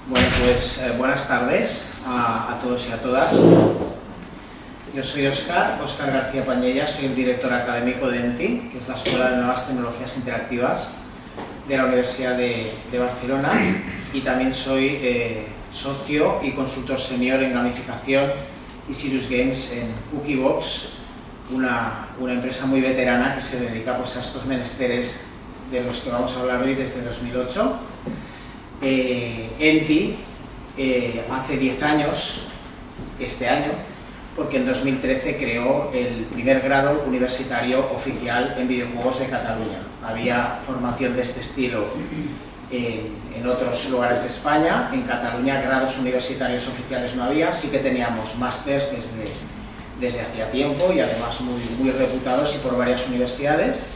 Bueno, pues buenas tardes a todos y a todas. Yo soy Óscar García Pañella, soy el director académico de ENTI, que es la Escuela de Nuevas Tecnologías Interactivas de la Universidad de Barcelona, y también soy socio y consultor senior en gamificación y Serious Games en Cookiebox, una empresa muy veterana que se dedica pues, a estos menesteres de los que vamos a hablar hoy desde 2008. ENTI hace 10 años, este año, porque en 2013 creó el primer grado universitario oficial en videojuegos de Cataluña. Había formación de este estilo en otros lugares de España. En Cataluña grados universitarios oficiales no había, sí que teníamos másters desde hacía tiempo y además muy reputados y por varias universidades,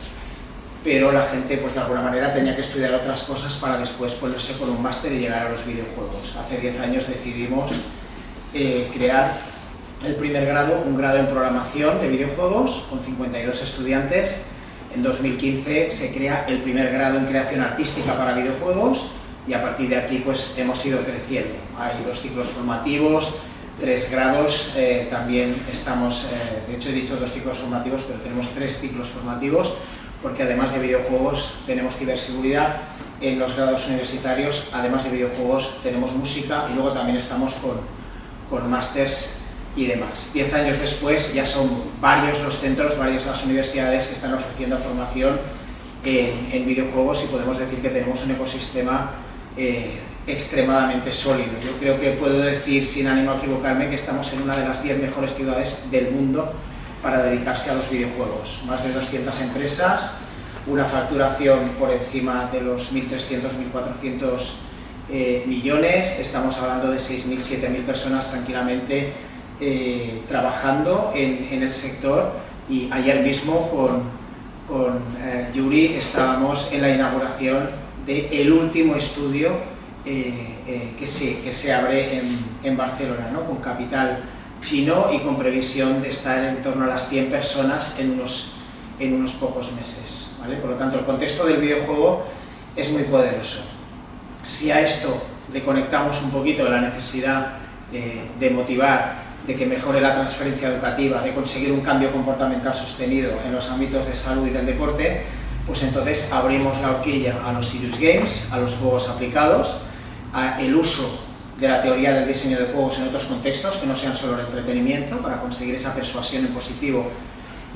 pero la gente pues de alguna manera tenía que estudiar otras cosas para después ponerse con un máster y llegar a los videojuegos. Hace 10 años decidimos crear el primer grado, un grado en programación de videojuegos con 52 estudiantes. En 2015 se crea el primer grado en creación artística para videojuegos y a partir de aquí pues hemos ido creciendo. Hay 2 ciclos formativos, 3 grados, también estamos, de hecho he dicho 2 ciclos formativos, pero tenemos 3 ciclos formativos, porque además de videojuegos tenemos ciberseguridad en los grados universitarios, además de videojuegos tenemos música y luego también estamos con másters y demás. 10 años después ya son varios los centros, varias las universidades que están ofreciendo formación en videojuegos y podemos decir que tenemos un ecosistema extremadamente sólido. Yo creo que puedo decir, sin ánimo a equivocarme, que estamos en una de las 10 mejores ciudades del mundo para dedicarse a los videojuegos. Más de 200 empresas, una facturación por encima de los 1.300, 1.400 millones, estamos hablando de 6.000, 7.000 personas tranquilamente trabajando en el sector, y ayer mismo con Yuri estábamos en la inauguración del último estudio que se abre en Barcelona, ¿no? Con capital chino y con previsión de estar en torno a las 100 personas en unos pocos meses, ¿vale? Por lo tanto, el contexto del videojuego es muy poderoso. Si a esto le conectamos un poquito la necesidad de motivar, de que mejore la transferencia educativa, de conseguir un cambio comportamental sostenido en los ámbitos de salud y del deporte, pues entonces abrimos la horquilla a los Serious Games, a los juegos aplicados, al uso de la teoría del diseño de juegos en otros contextos que no sean solo el entretenimiento, para conseguir esa persuasión en positivo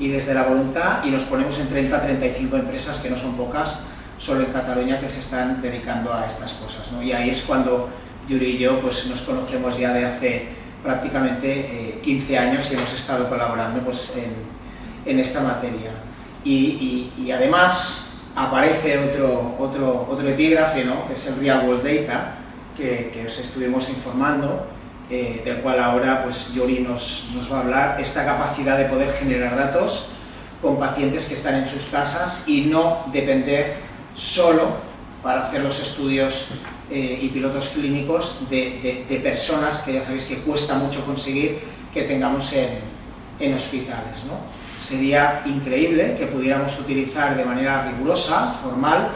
y desde la voluntad, y nos ponemos en 30-35 empresas, que no son pocas, solo en Cataluña, que se están dedicando a estas cosas, ¿no? Y ahí es cuando Yuri y yo pues, nos conocemos ya de hace prácticamente 15 años y hemos estado colaborando pues, en esta materia. Y además aparece otro epígrafe, ¿no? Que es el Real World Data, que os estuvimos informando, del cual ahora pues, Yuri nos va a hablar, esta capacidad de poder generar datos con pacientes que están en sus casas y no depender solo para hacer los estudios y pilotos clínicos de personas que ya sabéis que cuesta mucho conseguir que tengamos en hospitales, ¿no? Sería increíble que pudiéramos utilizar de manera rigurosa, formal,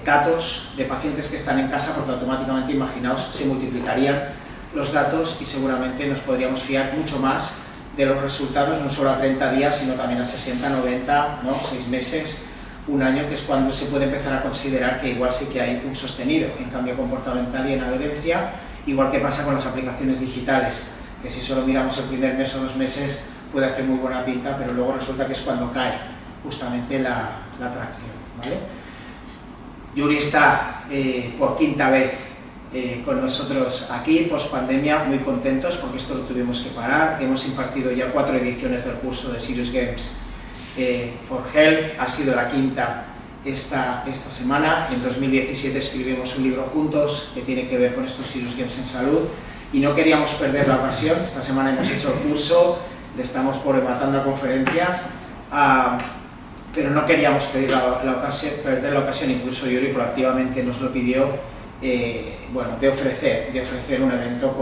datos de pacientes que están en casa, porque automáticamente, imaginaos, se multiplicarían los datos y seguramente nos podríamos fiar mucho más de los resultados, no solo a 30 días, sino también a 60, 90, ¿no? 6 meses, un año, que es cuando se puede empezar a considerar que igual sí que hay un sostenido en cambio comportamental y en adherencia, igual que pasa con las aplicaciones digitales, que si solo miramos el primer mes o 2 meses puede hacer muy buena pinta, pero luego resulta que es cuando cae justamente la atracción, ¿vale? Yuri está por 5ª vez con nosotros aquí, post pandemia, muy contentos porque esto lo tuvimos que parar. Hemos impartido ya 4 ediciones del curso de Serious Games for Health, ha sido la 5ª esta semana. En 2017 escribimos un libro juntos que tiene que ver con estos Serious Games en salud y no queríamos perder la ocasión. Esta semana hemos hecho el curso, le estamos matando a conferencias, pero no queríamos perder la ocasión, incluso Yuri proactivamente nos lo pidió, bueno, de ofrecer un evento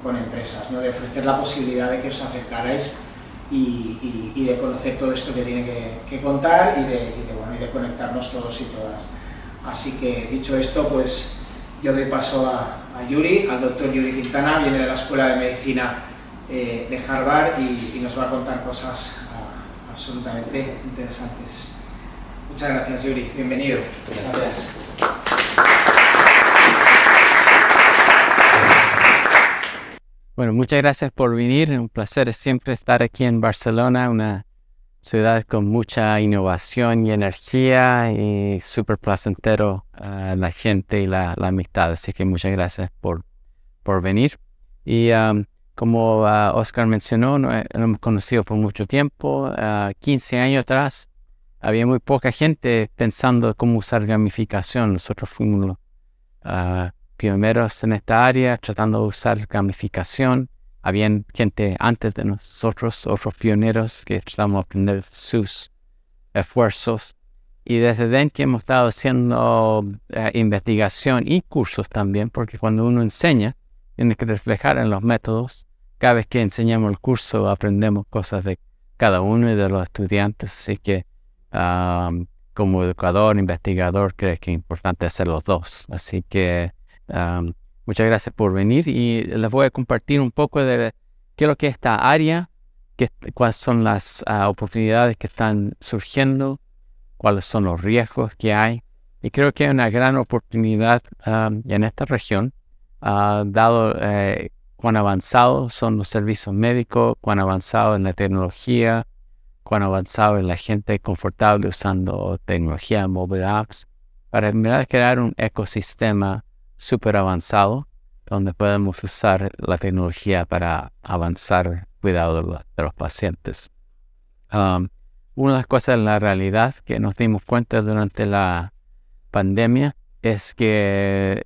con empresas, ¿no? De ofrecer la posibilidad de que os acercarais y de conocer todo esto que tiene que contar y de conectarnos todos y todas. Así que, dicho esto, pues yo doy paso a Yuri, al doctor Yuri Quintana, viene de la Escuela de Medicina de Harvard y nos va a contar cosas absolutamente interesantes. Muchas gracias, Yuri. Bienvenido. Gracias. Bueno, muchas gracias por venir. Un placer siempre estar aquí en Barcelona, una ciudad con mucha innovación y energía y súper placentero la gente y la amistad. Así que muchas gracias por venir. Y como Oscar mencionó, nos hemos conocido por mucho tiempo. 15 años atrás había muy poca gente pensando cómo usar gamificación. Nosotros fuimos los pioneros en esta área tratando de usar gamificación. Habían gente antes de nosotros, otros pioneros que tratamos de aprender sus esfuerzos. Y desde then que hemos estado haciendo investigación y cursos también, porque cuando uno enseña, tiene que reflejar en los métodos. Cada vez que enseñamos el curso aprendemos cosas de cada uno y de los estudiantes. Así que como educador, investigador, creo que es importante hacer los dos. Así que muchas gracias por venir y les voy a compartir un poco de qué es lo que es esta área, cuáles son las oportunidades que están surgiendo, cuáles son los riesgos que hay. Y creo que hay una gran oportunidad en esta región, dado cuán avanzados son los servicios médicos, cuán avanzado en la tecnología, cuán avanzado es la gente confortable usando tecnología, mobile apps, para en verdad crear un ecosistema súper avanzado donde podemos usar la tecnología para avanzar el cuidado de los pacientes. Una de las cosas en la realidad que nos dimos cuenta durante la pandemia es que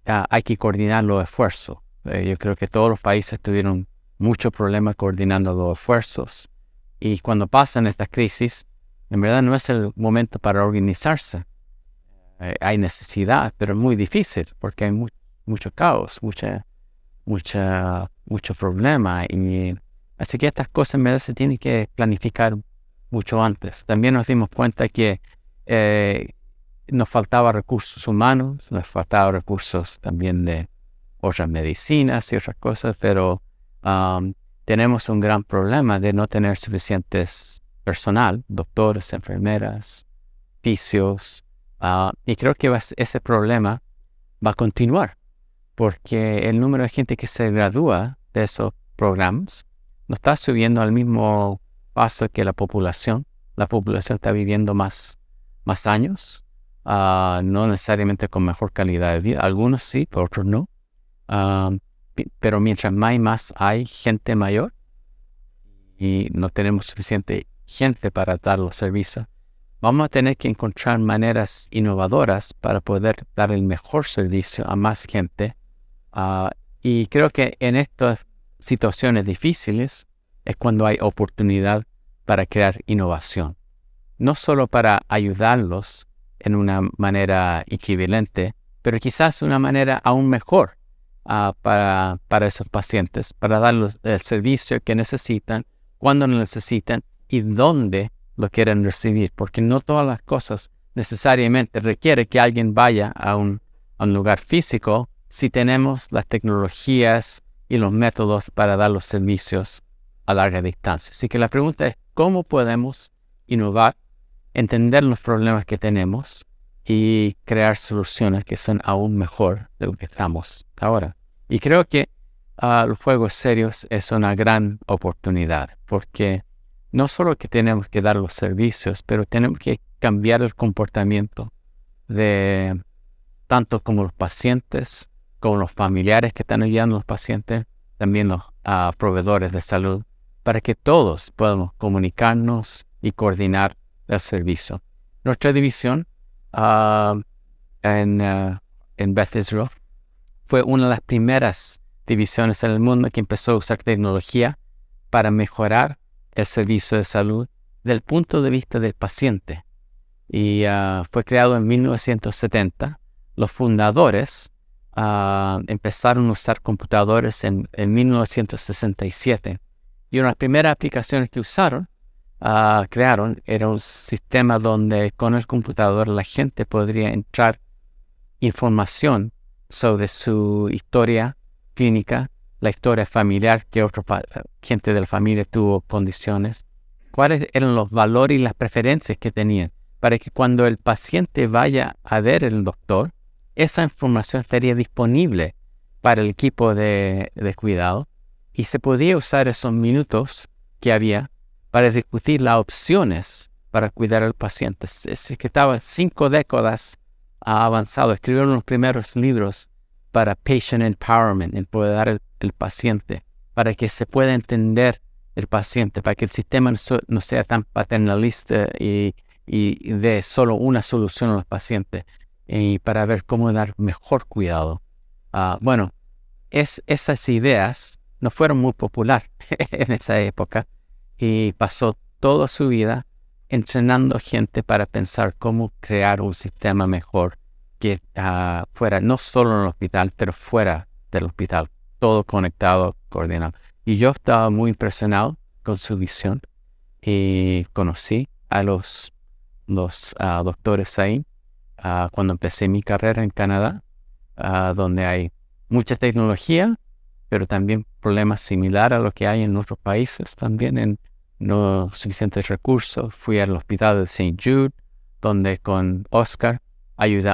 hay que coordinar los esfuerzos. Yo creo que todos los países tuvieron mucho problema coordinando los esfuerzos. Y cuando pasan estas crisis, en verdad no es el momento para organizarse. Hay necesidad, pero es muy difícil porque hay mucho caos, mucho problema. Así que estas cosas en verdad se tienen que planificar mucho antes. También nos dimos cuenta que nos faltaba recursos humanos, nos faltaba recursos también de otras medicinas y otras cosas, pero tenemos un gran problema de no tener suficientes personal, doctores, enfermeras, fisios, y creo que ese problema va a continuar, porque el número de gente que se gradúa de esos programas no está subiendo al mismo paso que la población. La población está viviendo más años, no necesariamente con mejor calidad de vida. Algunos sí, pero otros no. Pero mientras más hay gente mayor y no tenemos suficiente gente para dar los servicios, vamos a tener que encontrar maneras innovadoras para poder dar el mejor servicio a más gente. Y creo que en estas situaciones difíciles es cuando hay oportunidad para crear innovación. No solo para ayudarlos en una manera equivalente, pero quizás una manera aún mejor para esos pacientes, para darles el servicio que necesitan, cuando lo necesitan y dónde lo quieren recibir, porque no todas las cosas necesariamente requiere que alguien vaya a un lugar físico si tenemos las tecnologías y los métodos para dar los servicios a larga distancia. Así que la pregunta es, ¿cómo podemos innovar, entender los problemas que tenemos y crear soluciones que son aún mejor de lo que estamos ahora? Y creo que los juegos serios es una gran oportunidad, porque no solo que tenemos que dar los servicios, pero tenemos que cambiar el comportamiento de tanto como los pacientes, como los familiares que están ayudando a los pacientes, también los proveedores de salud, para que todos podamos comunicarnos y coordinar el servicio. Nuestra división en Beth Israel fue una de las primeras divisiones en el mundo que empezó a usar tecnología para mejorar el servicio de salud desde el punto de vista del paciente. Y fue creado en 1970. Los fundadores empezaron a usar computadores en 1967. Y una de las primeras aplicaciones que crearon era un sistema donde con el computador la gente podría entrar información sobre su historia clínica, la historia familiar, que gente de la familia tuvo condiciones, cuáles eran los valores y las preferencias que tenían, para que cuando el paciente vaya a ver al doctor, esa información estaría disponible para el equipo de cuidado y se podía usar esos minutos que había para discutir las opciones para cuidar al paciente. Es que estaba 5 décadas avanzado. Escribieron los primeros libros para patient empowerment, empoderar el paciente, para que se pueda entender el paciente, para que el sistema no sea tan paternalista y dé solo una solución a los pacientes, y para ver cómo dar mejor cuidado. Bueno, esas ideas no fueron muy populares en esa época y pasó toda su vida entrenando gente para pensar cómo crear un sistema mejor que fuera no solo en el hospital, pero fuera del hospital, todo conectado, coordinado. Y yo estaba muy impresionado con su visión y conocí a los doctores ahí cuando empecé mi carrera en Canadá, donde hay mucha tecnología, pero también problemas similares a lo que hay en otros países también, en no suficientes recursos. Fui al hospital de St. Jude, donde con Oscar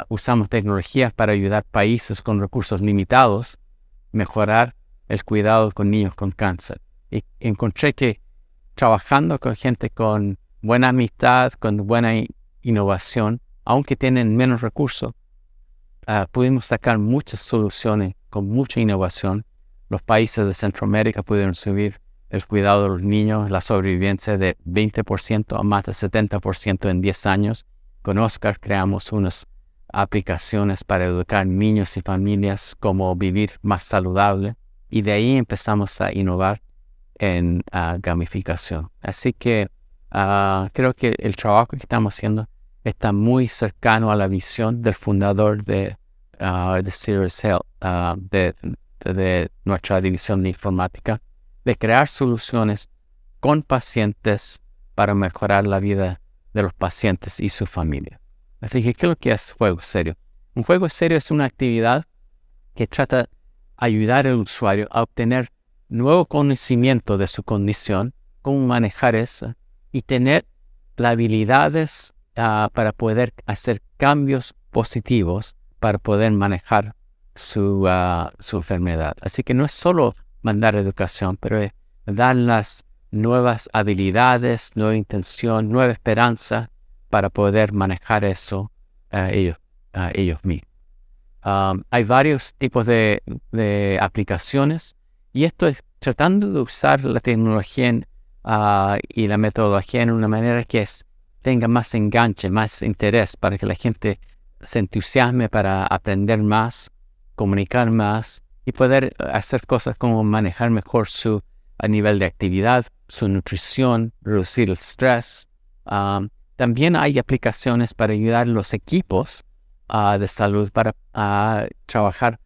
usamos tecnologías para ayudar países con recursos limitados, mejorar el cuidado con niños con cáncer. Y encontré que trabajando con gente con buena amistad, con buena innovación, aunque tienen menos recursos, pudimos sacar muchas soluciones con mucha innovación. Los países de Centroamérica pudieron subir el cuidado de los niños, la sobrevivencia de 20% a más de 70% en 10 años. Con Oscar creamos unas aplicaciones para educar niños y familias cómo vivir más saludable, y de ahí empezamos a innovar en gamificación. Así que creo que el trabajo que estamos haciendo está muy cercano a la visión del fundador de Sirius Health, de nuestra división de informática, de crear soluciones con pacientes para mejorar la vida de los pacientes y su familia. Así que, ¿qué es lo que es juego serio? Un juego serio es una actividad que trata de ayudar al usuario a obtener nuevo conocimiento de su condición, cómo manejar eso, y tener las habilidades para poder hacer cambios positivos para poder manejar su enfermedad. Así que no es solo mandar educación, pero es dar las nuevas habilidades, nueva intención, nueva esperanza para poder manejar eso ellos mismos. Hay varios tipos de aplicaciones, y esto es tratando de usar la tecnología y la metodología en una manera que tenga más enganche, más interés, para que la gente se entusiasme para aprender más, comunicar más y poder hacer cosas como manejar mejor su nivel de actividad, su nutrición, reducir el estrés. También hay aplicaciones para ayudar a los equipos de salud para trabajar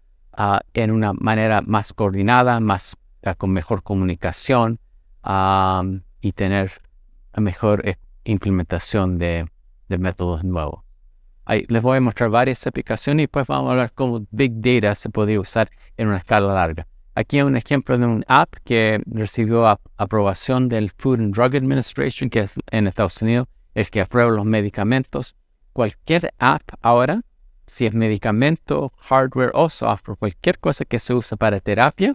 en una manera más coordinada, con mejor comunicación y tener mejor implementación de métodos nuevos. Les voy a mostrar varias aplicaciones y después vamos a hablar cómo Big Data se puede usar en una escala larga. Aquí hay un ejemplo de un app que recibió aprobación del Food and Drug Administration, que es en Estados Unidos, el que aprueba los medicamentos. Cualquier app ahora, si es medicamento, hardware o software, cualquier cosa que se usa para terapia,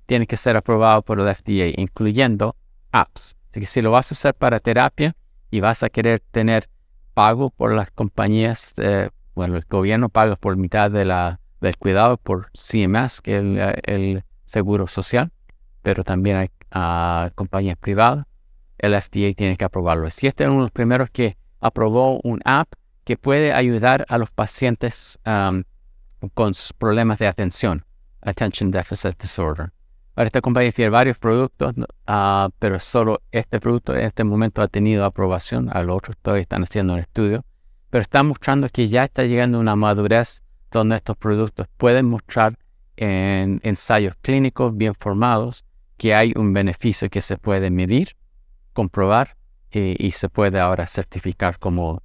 tiene que ser aprobado por el FDA, incluyendo apps. Así que si lo vas a hacer para terapia y vas a querer tener pago por las compañías, el gobierno paga por mitad del cuidado por CMS, que es el seguro social, pero también hay compañías privadas. El FDA tiene que aprobarlo. Si este es uno de los primeros que aprobó un app que puede ayudar a los pacientes con problemas de atención, Attention Deficit Disorder. Ahora, esta compañía tiene varios productos, pero solo este producto en este momento ha tenido aprobación. A los otros todavía están haciendo un estudio, pero está mostrando que ya está llegando a una madurez donde estos productos pueden mostrar en ensayos clínicos bien formados que hay un beneficio que se puede medir, comprobar y se puede ahora certificar como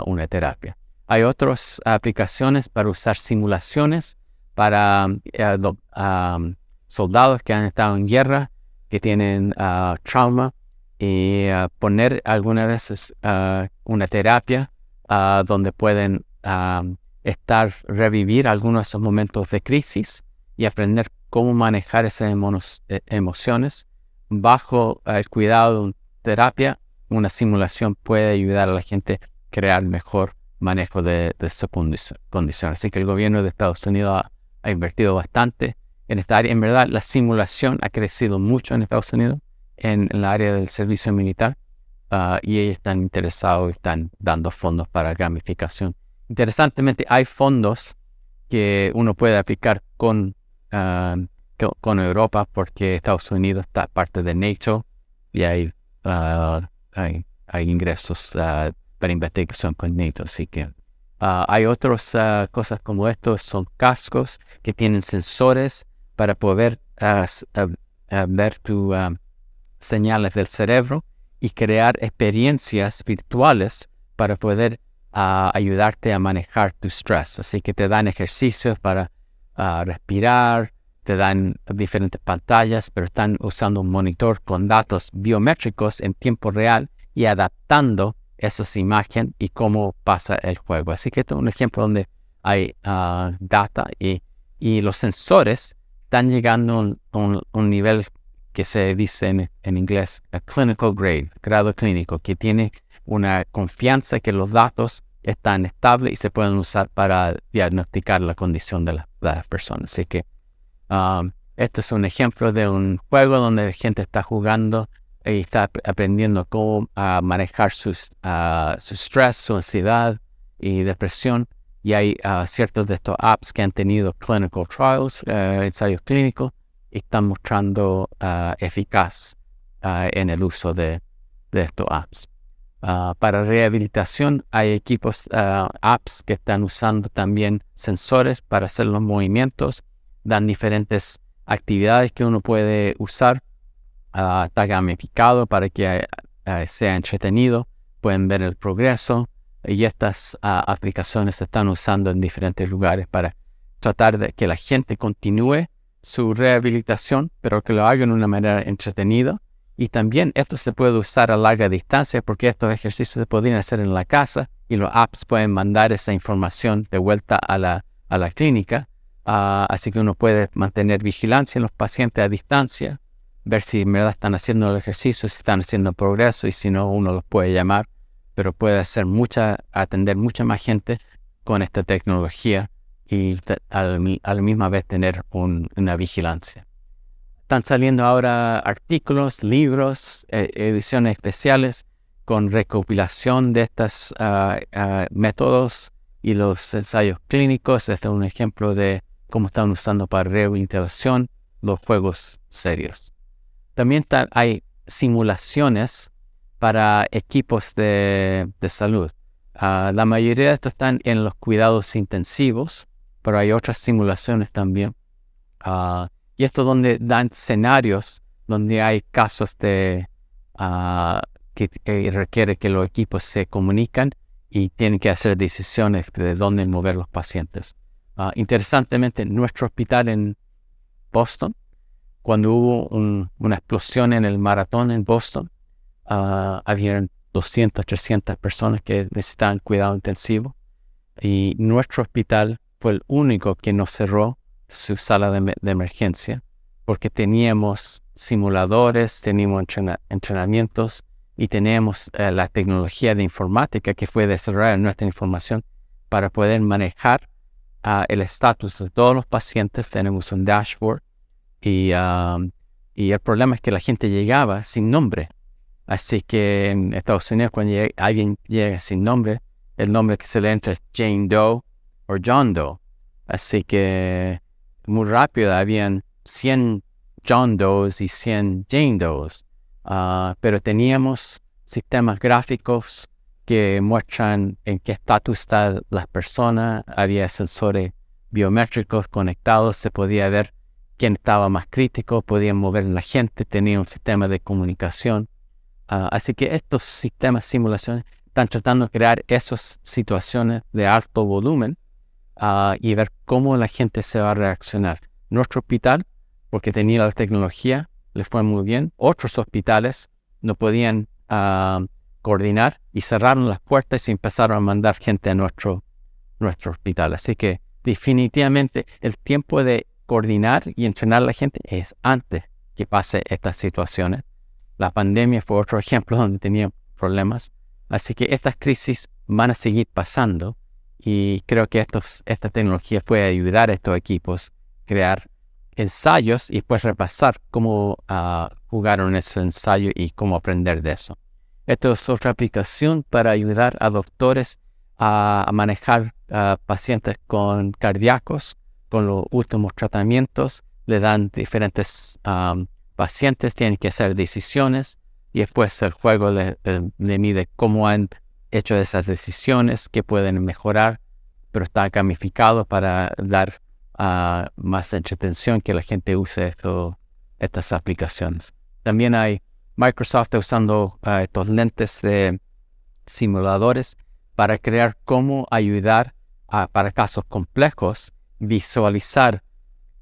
una terapia. Hay otras aplicaciones para usar simulaciones para soldados que han estado en guerra, que tienen trauma, y poner algunas veces una terapia donde pueden revivir algunos de esos momentos de crisis y aprender cómo manejar esas emociones bajo el cuidado de una terapia. Una simulación puede ayudar a la gente a crear mejor manejo de su condición. Así que el gobierno de Estados Unidos ha invertido bastante en esta área. En verdad, la simulación ha crecido mucho en Estados Unidos, en la área del servicio militar, y ellos están interesados y están dando fondos para gamificación. Interesantemente, hay fondos que uno puede aplicar con Europa, porque Estados Unidos está parte de NATO y hay ingresos para investigación con NATO. Así que hay otras cosas como estos, son cascos que tienen sensores para poder ver tus señales del cerebro y crear experiencias virtuales para poder ayudarte a manejar tu estrés. Así que te dan ejercicios para respirar, te dan diferentes pantallas, pero están usando un monitor con datos biométricos en tiempo real y adaptando esas imágenes y cómo pasa el juego. Así que esto es un ejemplo donde hay data y los sensores están llegando a un nivel que se dice en inglés clinical grade, grado clínico, que tiene una confianza que los datos están estables y se pueden usar para diagnosticar la condición de las personas. Así que este es un ejemplo de un juego donde la gente está jugando y está aprendiendo cómo manejar su estrés, su ansiedad y depresión. Y hay ciertos de estos apps que han tenido clinical trials, ensayos clínicos, y están mostrando eficaz en el uso de estos apps. Para rehabilitación hay equipos, apps que están usando también sensores para hacer los movimientos, dan diferentes actividades que uno puede usar, está gamificado para que sea entretenido, pueden ver el progreso, y estas aplicaciones se están usando en diferentes lugares para tratar de que la gente continúe su rehabilitación, pero que lo haga de una manera entretenida. Y también esto se puede usar a larga distancia, porque estos ejercicios se podrían hacer en la casa y los apps pueden mandar esa información de vuelta a la clínica. Así que uno puede mantener vigilancia en los pacientes a distancia, ver si en verdad están haciendo el ejercicio, si están haciendo progreso, y si no, uno los puede llamar, pero puede atender mucha más gente con esta tecnología y a la misma vez tener una vigilancia. Están saliendo ahora artículos, libros, ediciones especiales con recopilación de estos métodos y los ensayos clínicos. Este es un ejemplo de cómo están usando para rehabilitación los juegos serios. También hay simulaciones para equipos de salud. La mayoría de estos están en los cuidados intensivos, pero hay otras simulaciones también. Y esto donde dan escenarios donde hay casos que requiere que los equipos se comunican y tienen que hacer decisiones de dónde mover los pacientes. Interesantemente, en nuestro hospital en Boston, cuando hubo una explosión en el maratón en Boston, habían 200, 300 personas que necesitaban cuidado intensivo, y nuestro hospital fue el único que no cerró su sala de emergencia, porque teníamos simuladores, teníamos entrenamientos y teníamos la tecnología de informática que fue desarrollada en nuestra información para poder manejar el estatus de todos los pacientes. Tenemos un dashboard y el problema es que la gente llegaba sin nombre. Así que en Estados Unidos, cuando alguien llega sin nombre, el nombre que se le entra es Jane Doe o John Doe. Así que muy rápido habían 100 John Does y 100 Jane Does. Pero teníamos sistemas gráficos que muestran en qué estatus está la persona. Había sensores biométricos conectados, se podía ver quién estaba más crítico, podían mover la gente, tenía un sistema de comunicación. Así que estos sistemas de simulación están tratando de crear esas situaciones de alto volumen y ver cómo la gente se va a reaccionar. Nuestro hospital, porque tenía la tecnología, les fue muy bien. Otros hospitales no podían coordinar y cerraron las puertas y empezaron a mandar gente a nuestro hospital. Así que definitivamente el tiempo de coordinar y entrenar a la gente es antes que pase estas situaciones. La pandemia fue otro ejemplo donde tenían problemas. Así que estas crisis van a seguir pasando y creo que esta tecnología puede ayudar a estos equipos a crear ensayos y pues repasar cómo jugaron esos ensayos y cómo aprender de eso. Esto es otra aplicación para ayudar a doctores a manejar pacientes con cardíacos, con los últimos tratamientos. Le dan diferentes pacientes, tienen que hacer decisiones y después el juego le mide cómo han hecho esas decisiones, qué pueden mejorar, pero está gamificado para dar más entretención, que la gente use estas aplicaciones. También hay Microsoft usando estos lentes de simuladores para crear cómo ayudar para casos complejos, visualizar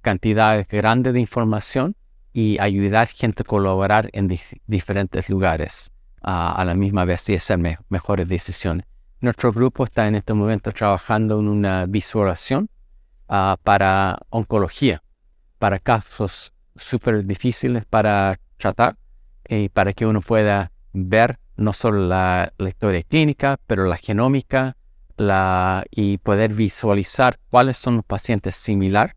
cantidades grandes de información y ayudar gente a colaborar en diferentes lugares a la misma vez y hacer mejores decisiones. Nuestro grupo está en este momento trabajando en una visualización para oncología, para casos súper difíciles para tratar y para que uno pueda ver no solo la historia clínica, pero la genómica y poder visualizar cuáles son los pacientes similares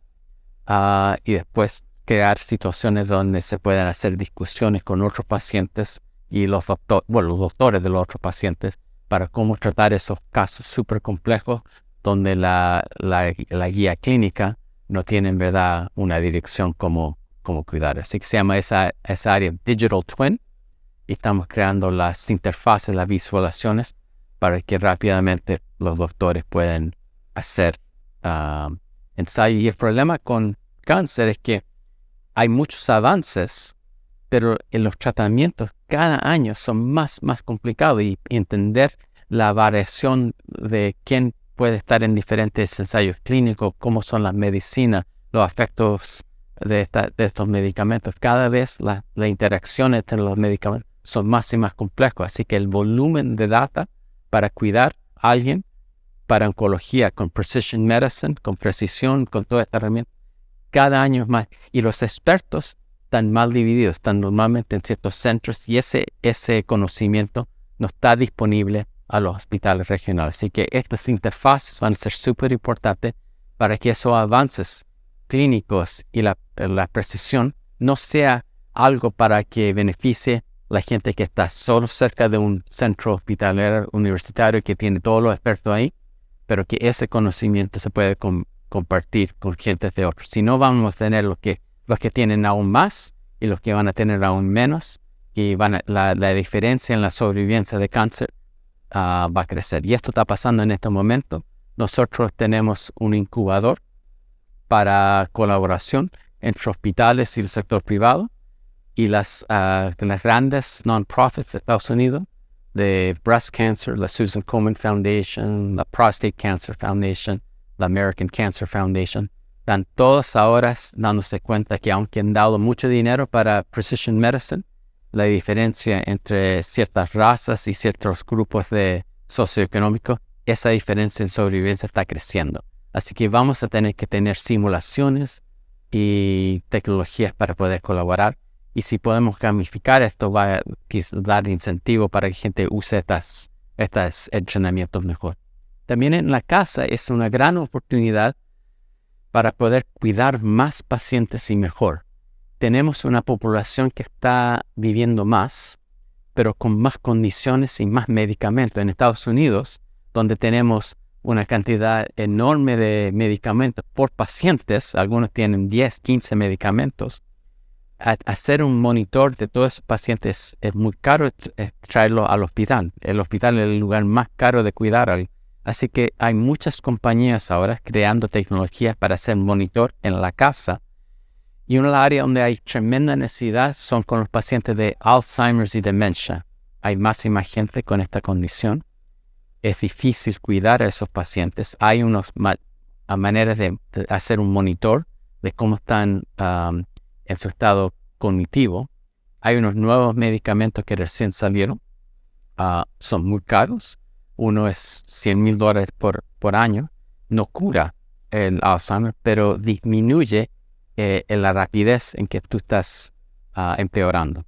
y después crear situaciones donde se puedan hacer discusiones con otros pacientes y los doctores de los otros pacientes para cómo tratar esos casos súper complejos donde la guía clínica no tiene en verdad una dirección cómo cuidar. Así que se llama esa área Digital Twin y estamos creando las interfaces, las visualizaciones para que rápidamente los doctores puedan hacer ensayos. Y el problema con cáncer es que hay muchos avances, pero en los tratamientos cada año son más complicados y entender la variación de quién puede estar en diferentes ensayos clínicos, cómo son las medicinas, los efectos de estos medicamentos. Cada vez la interacción entre los medicamentos son más y más complejos, así que el volumen de data para cuidar a alguien, para oncología, con precision medicine, con precisión, con toda esta herramienta, cada año es más. Y los expertos están mal divididos, están normalmente en ciertos centros y ese conocimiento no está disponible a los hospitales regionales. Así que estas interfaces van a ser súper importantes para que esos avances clínicos y la precisión no sea algo para que beneficie la gente que está solo cerca de un centro hospitalario universitario que tiene todos los expertos ahí, pero que ese conocimiento se puede compartir con gente de otros. Si no, vamos a tener los que tienen aún más y los que van a tener aún menos, y la diferencia en la sobrevivencia de cáncer va a crecer. Y esto está pasando en este momento. Nosotros tenemos un incubador para colaboración entre hospitales y el sector privado y las grandes non-profits de Estados Unidos, de Breast Cancer, la Susan Komen Foundation, la Prostate Cancer Foundation, la American Cancer Foundation, están todas ahora dándose cuenta que aunque han dado mucho dinero para Precision Medicine, la diferencia entre ciertas razas y ciertos grupos socioeconómicos, esa diferencia en sobrevivencia está creciendo. Así que vamos a tener que tener simulaciones y tecnologías para poder colaborar. Y si podemos gamificar esto, va a dar incentivo para que gente use estos entrenamientos mejor. También en la casa es una gran oportunidad para poder cuidar más pacientes y mejor. Tenemos una población que está viviendo más, pero con más condiciones y más medicamentos. En Estados Unidos, donde tenemos una cantidad enorme de medicamentos por pacientes, algunos tienen 10, 15 medicamentos, hacer un monitor de todos esos pacientes es muy caro traerlo al hospital. El hospital es el lugar más caro de cuidar. Así que hay muchas compañías ahora creando tecnologías para hacer monitor en la casa. Y una área donde hay tremenda necesidad son con los pacientes de Alzheimer's y demencia. Hay más y más gente con esta condición. es difícil cuidar a esos pacientes. Hay unas maneras de hacer un monitor de cómo están en su estado cognitivo. Hay unos nuevos medicamentos que recién salieron. Son muy caros. Uno es $100,000 por año. No cura el Alzheimer, pero disminuye la rapidez en que tú estás empeorando.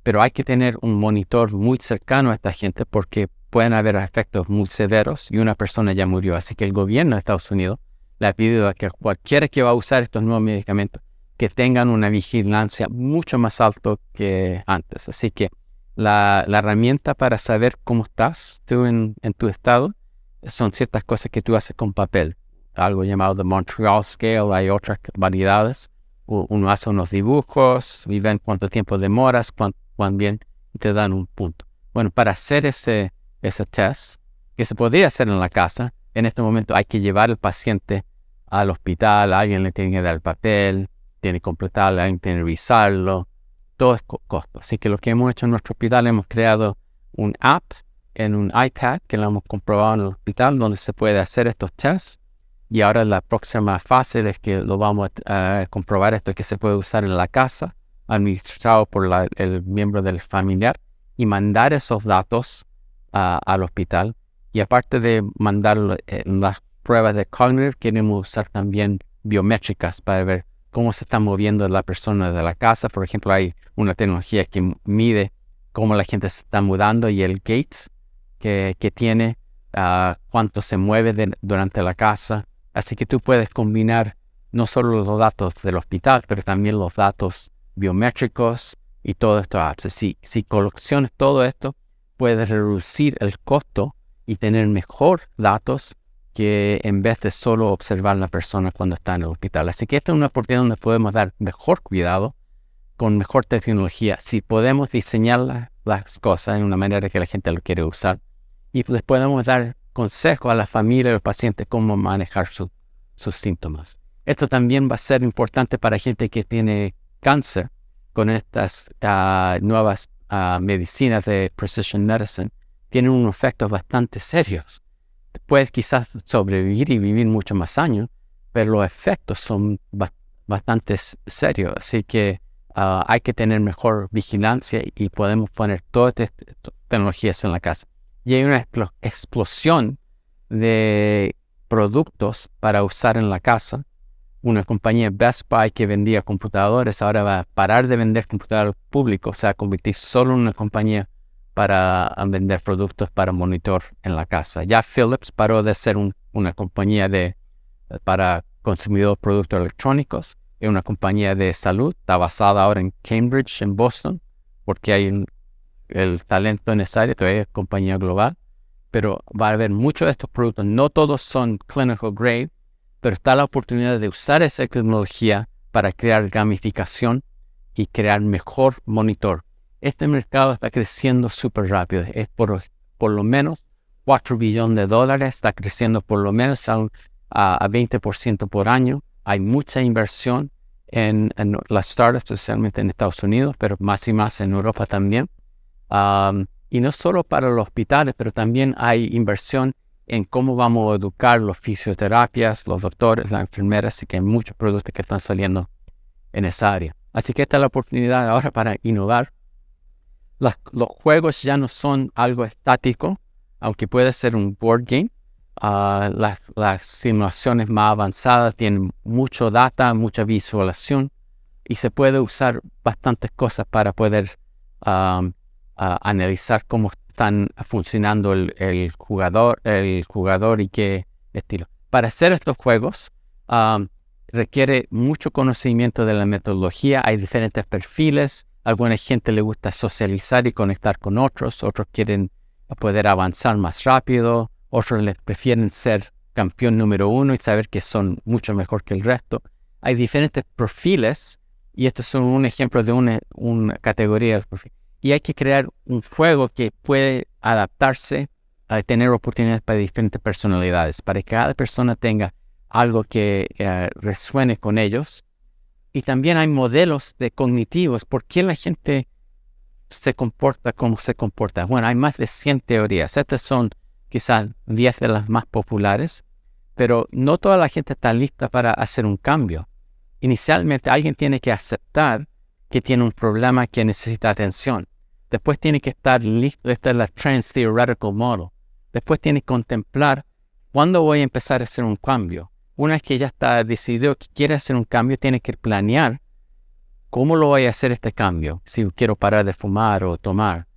Pero hay que tener un monitor muy cercano a esta gente porque pueden haber efectos muy severos y una persona ya murió. Así que el gobierno de Estados Unidos le ha pedido a que cualquiera que va a usar estos nuevos medicamentos que tengan una vigilancia mucho más alta que antes. Así que la herramienta para saber cómo estás tú en tu estado son ciertas cosas que tú haces con papel. Algo llamado the Montreal Scale, hay otras variedades. Uno hace unos dibujos y ven cuánto tiempo demoras, cuán bien, y te dan un punto. Bueno, para hacer ese test, que se podría hacer en la casa, en este momento hay que llevar al paciente al hospital, alguien le tiene que dar el papel, tiene que completarlo, alguien tiene que revisarlo, todo es costo. Así que lo que hemos hecho en nuestro hospital, hemos creado un app en un iPad que lo hemos comprobado en el hospital donde se puede hacer estos tests. Y ahora la próxima fase es que lo vamos a comprobar esto, que se puede usar en la casa, administrado por el miembro del familiar, y mandar esos datos al hospital. Y aparte de mandar las pruebas de cognitive, queremos usar también biométricas para ver cómo se está moviendo la persona de la casa. Por ejemplo, hay una tecnología que mide cómo la gente se está mudando y el gait que tiene, cuánto se mueve durante la casa. Así que tú puedes combinar no solo los datos del hospital, pero también los datos biométricos y todo esto. Si coleccionas todo esto, puedes reducir el costo y tener mejor datos que en vez de solo observar a la persona cuando está en el hospital. Así que esta es una oportunidad donde podemos dar mejor cuidado con mejor tecnología. Si podemos diseñar las cosas en una manera que la gente lo quiere usar, y les podemos dar consejo a la familia y los pacientes cómo manejar sus síntomas. Esto también va a ser importante para gente que tiene cáncer con estas nuevas medicinas de precision medicine. Tienen unos efectos bastante serios. Puedes quizás sobrevivir y vivir muchos más años, pero los efectos son bastante serios. Así que hay que tener mejor vigilancia y podemos poner todas estas tecnologías en la casa. Y hay una explosión de productos para usar en la casa. Una compañía Best Buy que vendía computadores ahora va a parar de vender computadores públicos, se va a convertir solo en una compañía para vender productos para monitor en la casa. Ya Philips paró de ser una compañía para consumidores de productos electrónicos, es una compañía de salud, está basada ahora en Cambridge, en Boston, porque hay el talento necesario, todavía es compañía global, pero va a haber muchos de estos productos, no todos son clinical grade, pero está la oportunidad de usar esa tecnología para crear gamificación y crear mejor monitor. Este mercado está creciendo súper rápido, es por lo menos $4 billones, está creciendo por lo menos a 20% por año. Hay mucha inversión en las startups, especialmente en Estados Unidos, pero más y más en Europa también. Y no solo para los hospitales, pero también hay inversión en cómo vamos a educar los fisioterapias, los doctores, las enfermeras, así que hay muchos productos que están saliendo en esa área. Así que esta es la oportunidad ahora para innovar. Los juegos ya no son algo estático, aunque puede ser un board game. Las simulaciones más avanzadas tienen mucho data, mucha visualización, y se puede usar bastantes cosas para poder analizar cómo están funcionando el jugador y qué estilo. Para hacer estos juegos requiere mucho conocimiento de la metodología. Hay diferentes perfiles. A alguna gente le gusta socializar y conectar con otros quieren poder avanzar más rápido, otros les prefieren ser campeón número 1 y saber que son mucho mejor que el resto. Hay diferentes perfiles y estos son un ejemplo de una categoría de perfil. Y hay que crear un juego que puede adaptarse a tener oportunidades para diferentes personalidades, para que cada persona tenga algo que resuene con ellos. Y también hay modelos de cognitivos. ¿Por qué la gente se comporta como se comporta? Bueno, hay más de 100 teorías. Estas son quizás 10 de las más populares, pero no toda la gente está lista para hacer un cambio. Inicialmente alguien tiene que aceptar que tiene un problema que necesita atención. Después tiene que estar listo. Esta es la Trans Theoretical Model. Después tiene que contemplar cuándo voy a empezar a hacer un cambio. Una vez que ya está decidido que quiere hacer un cambio, tiene que planear cómo lo voy a hacer este cambio. Si quiero parar de fumar o tomar,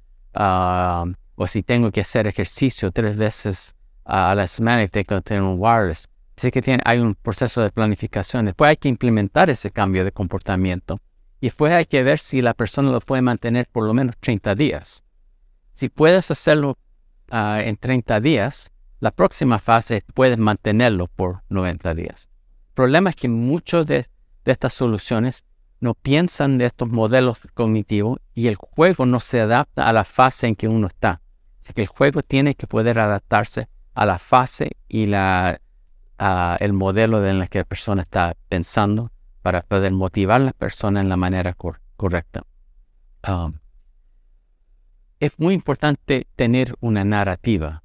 o si tengo que hacer ejercicio 3 veces a la semana y tengo que tener un wireless. Así que hay un proceso de planificación. Después hay que implementar ese cambio de comportamiento. Y después hay que ver si la persona lo puede mantener por lo menos 30 días. Si puedes hacerlo en 30 días, la próxima fase puedes mantenerlo por 90 días. El problema es que muchas de estas soluciones no piensan de estos modelos cognitivos y el juego no se adapta a la fase en que uno está. Así que el juego tiene que poder adaptarse a la fase y el modelo en el que la persona está pensando para poder motivar a la persona en la manera correcta. Es muy importante tener una narrativa,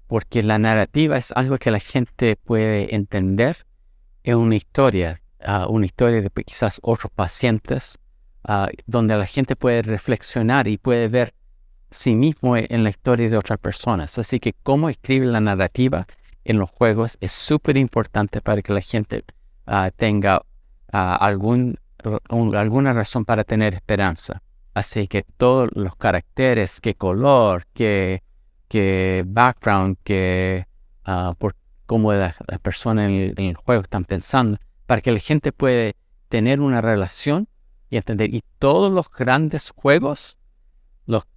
porque la narrativa es algo que la gente puede entender en una historia de quizás otros pacientes, donde la gente puede reflexionar y puede ver sí mismo en la historia de otras personas. Así que cómo escribe la narrativa en los juegos es súper importante para que la gente tenga alguna razón para tener esperanza. Así que todos los caracteres, qué color, qué background, por cómo las personas en el juego están pensando, para que la gente pueda tener una relación y entender. Y todos los grandes juegos,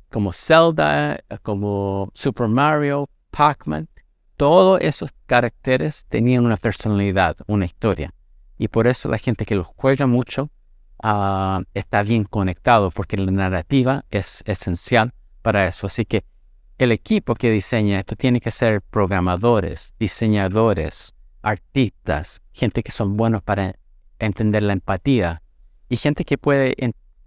como Zelda, como Super Mario, Pac-Man, todos esos caracteres tenían una personalidad, una historia. Y por eso la gente que los juega mucho está bien conectado, porque la narrativa es esencial para eso. Así que el equipo que diseña esto tiene que ser programadores, diseñadores, artistas, gente que son buenos para entender la empatía y gente que puede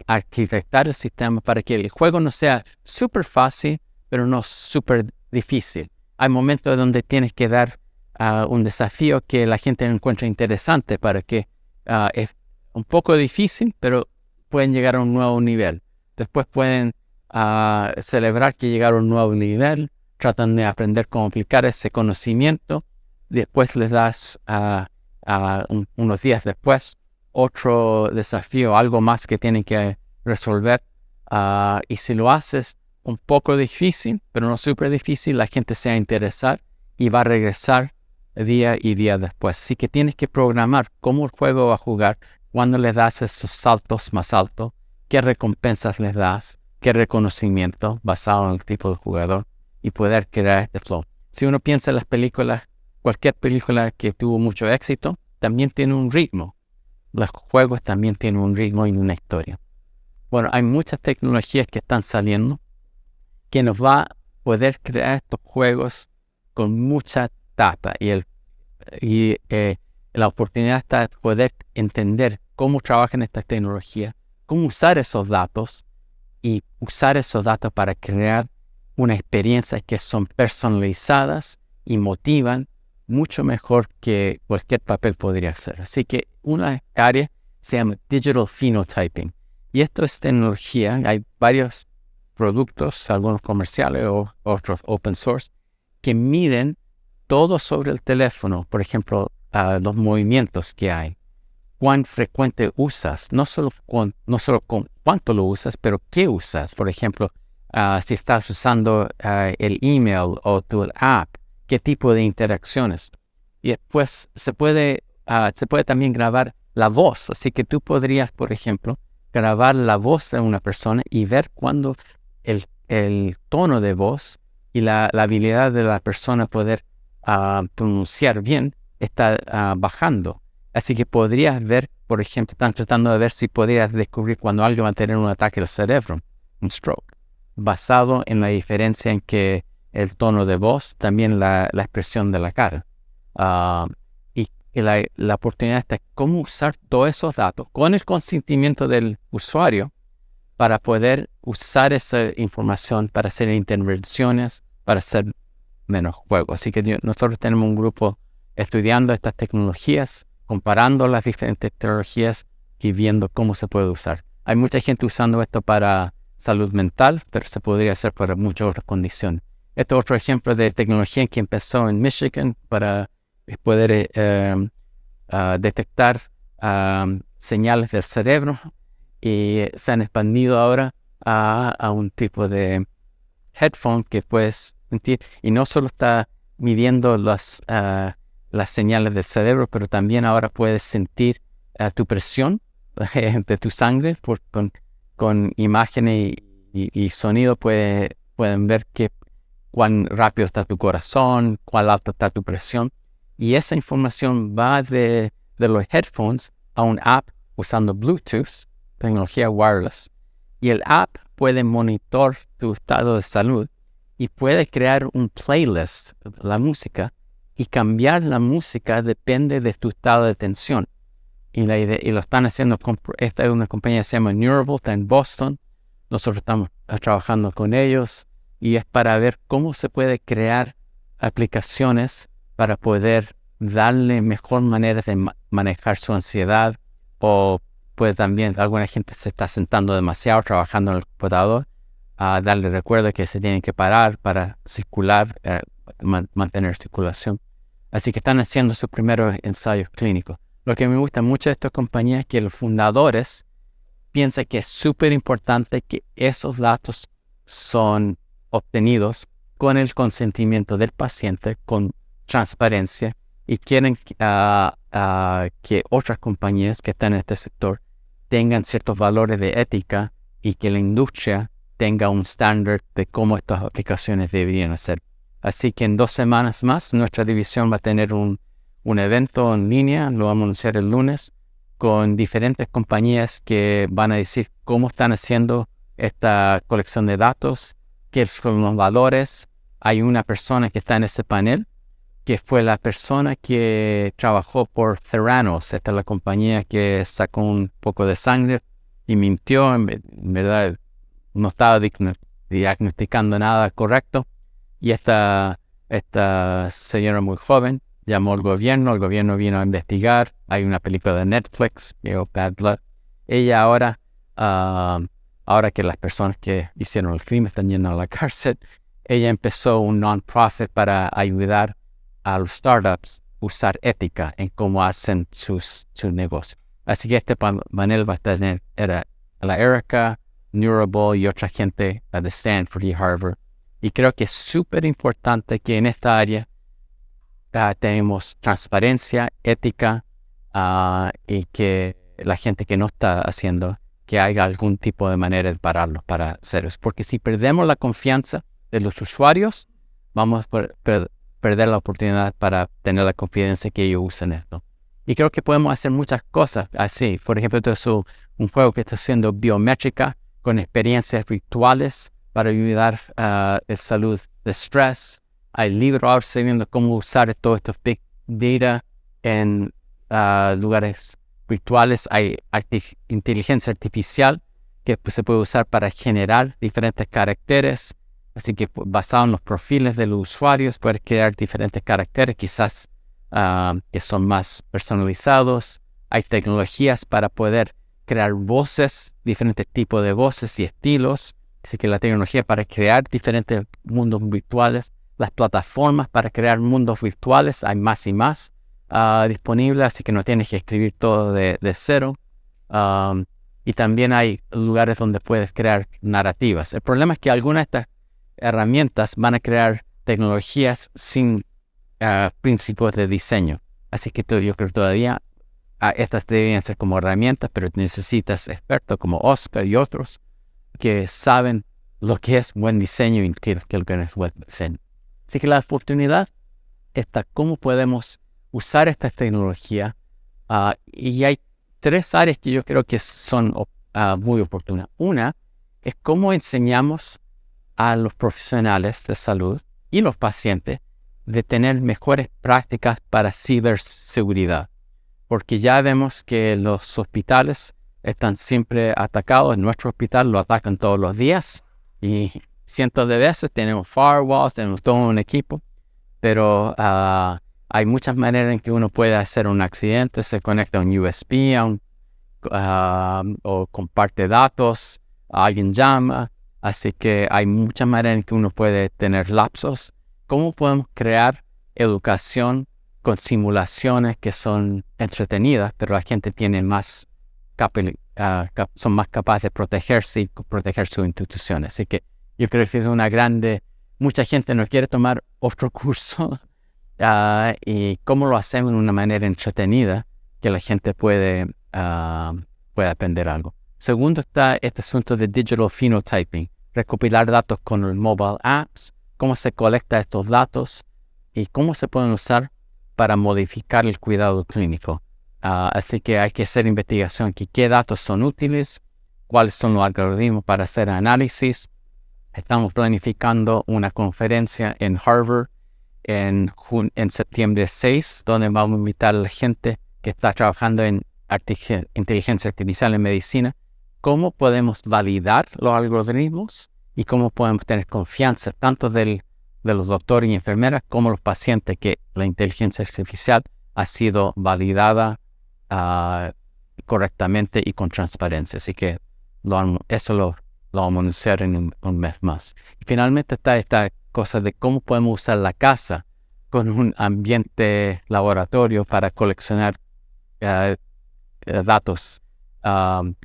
arquitectar el sistema para que el juego no sea súper fácil, pero no súper difícil. Hay momentos donde tienes que dar un desafío que la gente encuentre interesante para que es un poco difícil, pero pueden llegar a un nuevo nivel. Después pueden celebrar que llegaron a un nuevo nivel, tratan de aprender cómo aplicar ese conocimiento. Después les das unos días después otro desafío, algo más que tienen que resolver. Y si lo haces un poco difícil, pero no súper difícil, la gente se va a interesar y va a regresar día y día después. Así que tienes que programar cómo el juego va a jugar, cuándo les das esos saltos más altos, qué recompensas les das, qué reconocimiento basado en el tipo de jugador y poder crear este flow. Si uno piensa en las películas, cualquier película que tuvo mucho éxito, también tiene un ritmo. Los juegos también tienen un ritmo y una historia. Bueno, hay muchas tecnologías que están saliendo que nos va a poder crear estos juegos con mucha data y la oportunidad está de poder entender cómo trabajan estas tecnologías, cómo usar esos datos y usar esos datos para crear una experiencia que son personalizadas y motivan mucho mejor que cualquier papel podría ser. Así que una área se llama Digital Phenotyping. Y esto es tecnología. Hay varios productos, algunos comerciales o otros open source, que miden todo sobre el teléfono. Por ejemplo, los movimientos que hay, cuán frecuente usas, no solo con cuánto lo usas, pero qué usas. Por ejemplo, si estás usando el email o tu app, qué tipo de interacciones. Y después se puede también grabar la voz. Así que tú podrías, por ejemplo, grabar la voz de una persona y ver cuándo el tono de voz y la habilidad de la persona poder pronunciar bien está bajando. Así que podrías ver, por ejemplo, están tratando de ver si podrías descubrir cuando alguien va a tener un ataque al cerebro, un stroke, basado en la diferencia en que el tono de voz, también la expresión de la cara. Y la oportunidad está cómo usar todos esos datos con el consentimiento del usuario para poder usar esa información para hacer intervenciones, para hacer menos juego. Así que nosotros tenemos un grupo estudiando estas tecnologías, comparando las diferentes tecnologías y viendo cómo se puede usar. Hay mucha gente usando esto para salud mental, pero se podría hacer para muchas otras condiciones. Este es otro ejemplo de tecnología que empezó en Michigan para poder detectar señales del cerebro y se han expandido ahora a un tipo de headphone que puedes sentir y no solo está midiendo las señales del cerebro, pero también ahora puedes sentir tu presión de tu sangre con imágenes y sonido pueden ver cuán rápido está tu corazón, cuán alta está tu presión. Y esa información va de los headphones a un app usando Bluetooth, tecnología wireless. Y el app puede monitorar tu estado de salud y puede crear un playlist, la música, y cambiar la música depende de tu estado de tensión. Y lo están haciendo, esta es una compañía que se llama Neurable, está en Boston. Nosotros estamos trabajando con ellos y es para ver cómo se puede crear aplicaciones para poder darle mejor manera de manejar su ansiedad, o puede también, alguna gente se está sentando demasiado trabajando en el computador, a darle recuerdo que se tienen que parar para circular, mantener circulación. Así que están haciendo sus primeros ensayos clínicos. Lo que me gusta mucho de esta compañía es que los fundadores piensan que es súper importante que esos datos son obtenidos con el consentimiento del paciente, con transparencia, y quieren que otras compañías que están en este sector tengan ciertos valores de ética y que la industria tenga un estándar de cómo estas aplicaciones deberían ser. Así que en 2 semanas más nuestra división va a tener un evento en línea, lo vamos a anunciar el lunes, con diferentes compañías que van a decir cómo están haciendo esta colección de datos, qué son los valores. Hay una persona que está en ese panel, que fue la persona que trabajó por Theranos. Esta es la compañía que sacó un poco de sangre y mintió, en verdad no estaba diagnosticando nada correcto. Y esta señora muy joven llamó al gobierno, el gobierno vino a investigar. Hay una película de Netflix, Bad Blood. Ella ahora que las personas que hicieron el crimen están yendo a la cárcel, ella empezó un non-profit para ayudar a los startups a usar ética en cómo hacen sus negocios. Así que este panel va a tener la Erica, Neurable y otra gente de Stanford y Harvard. Y creo que es súper importante que en esta área tenemos transparencia, ética, y que la gente que no está haciendo, que haya algún tipo de manera de pararlos para hacer eso. Porque si perdemos la confianza de los usuarios, vamos a perder la oportunidad para tener la confianza que ellos usen esto. Y creo que podemos hacer muchas cosas así. Por ejemplo, esto es un juego que está haciendo biométrica con experiencias virtuales para ayudar a la salud de estrés. Hay libros ahora enseñando cómo usar todos estos big data en lugares virtuales. Hay inteligencia artificial que se puede usar para generar diferentes caracteres. Así que basado en los perfiles de los usuarios, puedes crear diferentes caracteres, quizás que son más personalizados. Hay tecnologías para poder crear voces, diferentes tipos de voces y estilos. Así que la tecnología para crear diferentes mundos virtuales, las plataformas para crear mundos virtuales, hay más y más disponibles, así que no tienes que escribir todo de cero. Y también hay lugares donde puedes crear narrativas. El problema es que algunas de estas herramientas van a crear tecnologías sin principios de diseño. Así que yo creo que todavía estas deberían ser como herramientas, pero necesitas expertos como Oscar y otros que saben lo que es buen diseño y qué es lo que es buen diseño. Así que la oportunidad está cómo podemos usar esta tecnología, y hay 3 áreas que yo creo que son muy oportunas. Una es cómo enseñamos a los profesionales de salud y los pacientes de tener mejores prácticas para ciberseguridad, porque ya vemos que los hospitales están siempre atacados. En nuestro hospital lo atacan todos los días y cientos de veces. Tenemos firewalls, tenemos todo un equipo. pero hay muchas maneras en que uno puede hacer un accidente, se conecta a un USB, o comparte datos, alguien llama, así que hay muchas maneras en que uno puede tener lapsos. ¿Cómo podemos crear educación con simulaciones que son entretenidas, pero la gente tiene más son más capaces de protegerse y proteger sus instituciones? Así que yo creo que es mucha gente no quiere tomar otro curso, y cómo lo hacemos de una manera entretenida que la gente puede aprender algo. Segundo está este asunto de digital phenotyping, recopilar datos con los mobile apps, cómo se colecta estos datos y cómo se pueden usar para modificar el cuidado clínico. Así que hay que hacer investigación, qué datos son útiles, cuáles son los algoritmos para hacer análisis. Estamos planificando una conferencia en Harvard en septiembre 6, donde vamos a invitar a la gente que está trabajando en inteligencia artificial en medicina, cómo podemos validar los algoritmos y cómo podemos tener confianza tanto de los doctores y enfermeras como los pacientes que la inteligencia artificial ha sido validada correctamente y con transparencia. Así que eso lo vamos a anunciar en un mes más. Y finalmente está esta cosa de cómo podemos usar la casa con un ambiente laboratorio para coleccionar datos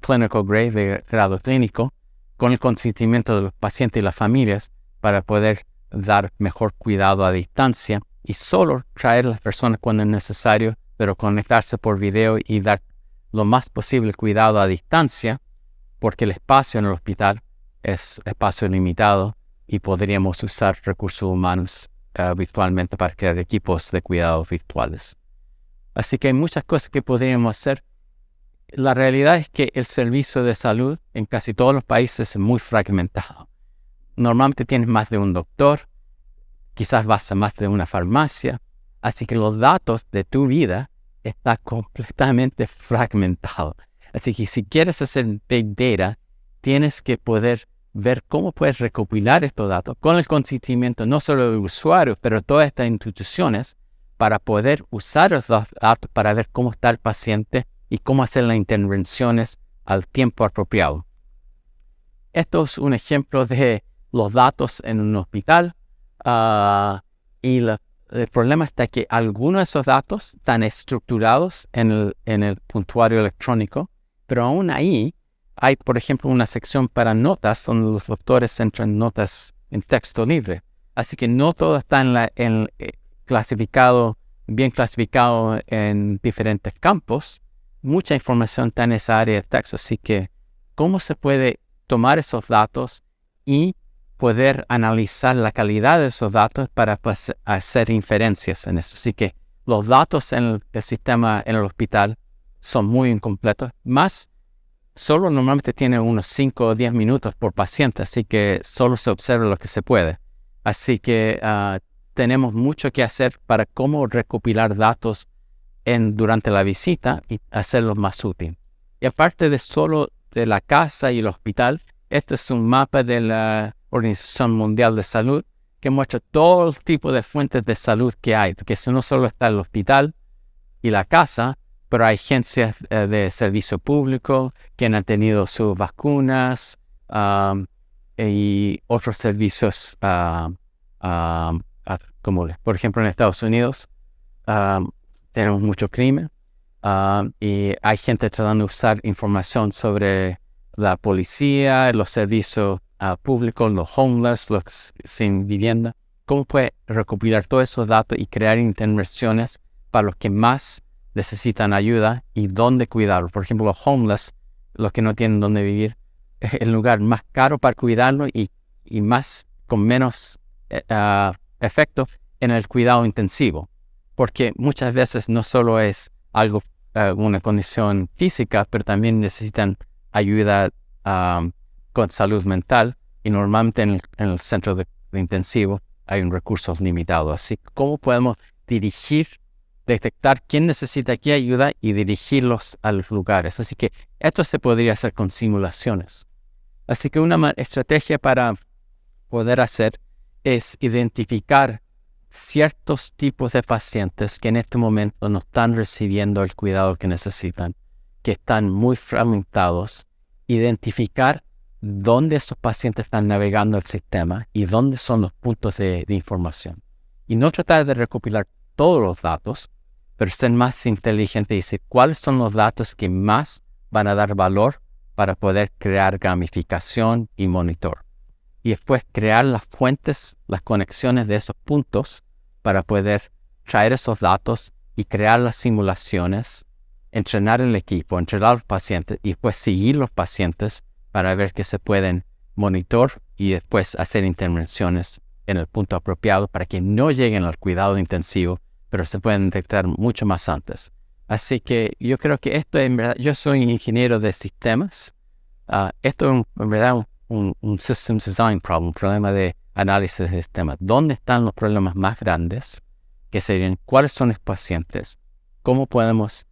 clinical grade, de grado clínico, con el consentimiento de los pacientes y las familias para poder dar mejor cuidado a distancia y solo traer a las personas cuando es necesario, pero conectarse por video y dar lo más posible cuidado a distancia, porque el espacio en el hospital es espacio limitado y podríamos usar recursos humanos virtualmente para crear equipos de cuidados virtuales. Así que hay muchas cosas que podríamos hacer. La realidad es que el servicio de salud en casi todos los países es muy fragmentado. Normalmente tienes más de un doctor, quizás vas a más de una farmacia, así que los datos de tu vida están completamente fragmentados. Así que si quieres hacer Big Data, tienes que poder ver cómo puedes recopilar estos datos con el consentimiento no solo del usuario, pero de todas estas instituciones para poder usar esos datos para ver cómo está el paciente y cómo hacer las intervenciones al tiempo apropiado. Esto es un ejemplo de los datos en un hospital, y el problema está que algunos de esos datos están estructurados en el puntuario electrónico, pero aún ahí hay, por ejemplo, una sección para notas donde los doctores entran notas en texto libre. Así que no todo está bien clasificado en diferentes campos. Mucha información está en esa área de texto. Así que, ¿cómo se puede tomar esos datos y poder analizar la calidad de esos datos para hacer inferencias en eso? Así que los datos en el sistema, en el hospital, son muy incompletos. Solo normalmente tiene unos 5 o 10 minutos por paciente, así que solo se observa lo que se puede. Así que tenemos mucho que hacer para cómo recopilar datos durante la visita y hacerlos más útil. Y aparte de solo de la casa y el hospital, este es un mapa de la Organización Mundial de Salud que muestra todo el tipo de fuentes de salud que hay, porque no solo está el hospital y la casa, pero hay agencias de servicio público que han tenido sus vacunas y otros servicios, como por ejemplo en Estados Unidos tenemos mucho crimen y hay gente tratando de usar información sobre la policía, los servicios públicos, los homeless, los sin vivienda. ¿Cómo puede recopilar todos esos datos y crear intervenciones para los que más necesitan ayuda y dónde cuidarlos? Por ejemplo, los homeless, los que no tienen dónde vivir, es el lugar más caro para cuidarlo y con menos efecto en el cuidado intensivo, porque muchas veces no solo es una condición física, pero también necesitan ayuda con salud mental, y normalmente en el centro de intensivo hay un recursos limitados. Así que, ¿cómo podemos detectar quién necesita qué ayuda y dirigirlos a los lugares? Así que esto se podría hacer con simulaciones. Así que una estrategia para poder hacer es identificar ciertos tipos de pacientes que en este momento no están recibiendo el cuidado que necesitan, que están muy fragmentados, identificar dónde esos pacientes están navegando el sistema y dónde son los puntos de información. Y no tratar de recopilar todos los datos, pero ser más inteligente y decir cuáles son los datos que más van a dar valor para poder crear gamificación y monitor. Y después crear las fuentes, las conexiones de esos puntos para poder traer esos datos y crear las simulaciones, entrenar el equipo, entrenar a los pacientes y después seguir los pacientes para ver que se pueden monitor y después hacer intervenciones en el punto apropiado para que no lleguen al cuidado intensivo, pero se pueden detectar mucho más antes. Así que yo creo que esto en verdad, yo soy ingeniero de sistemas, esto es en verdad un Systems Design Problem, un problema de análisis de sistemas. ¿Dónde están los problemas más grandes? Que serían, ¿cuáles son los pacientes? ¿Cómo podemos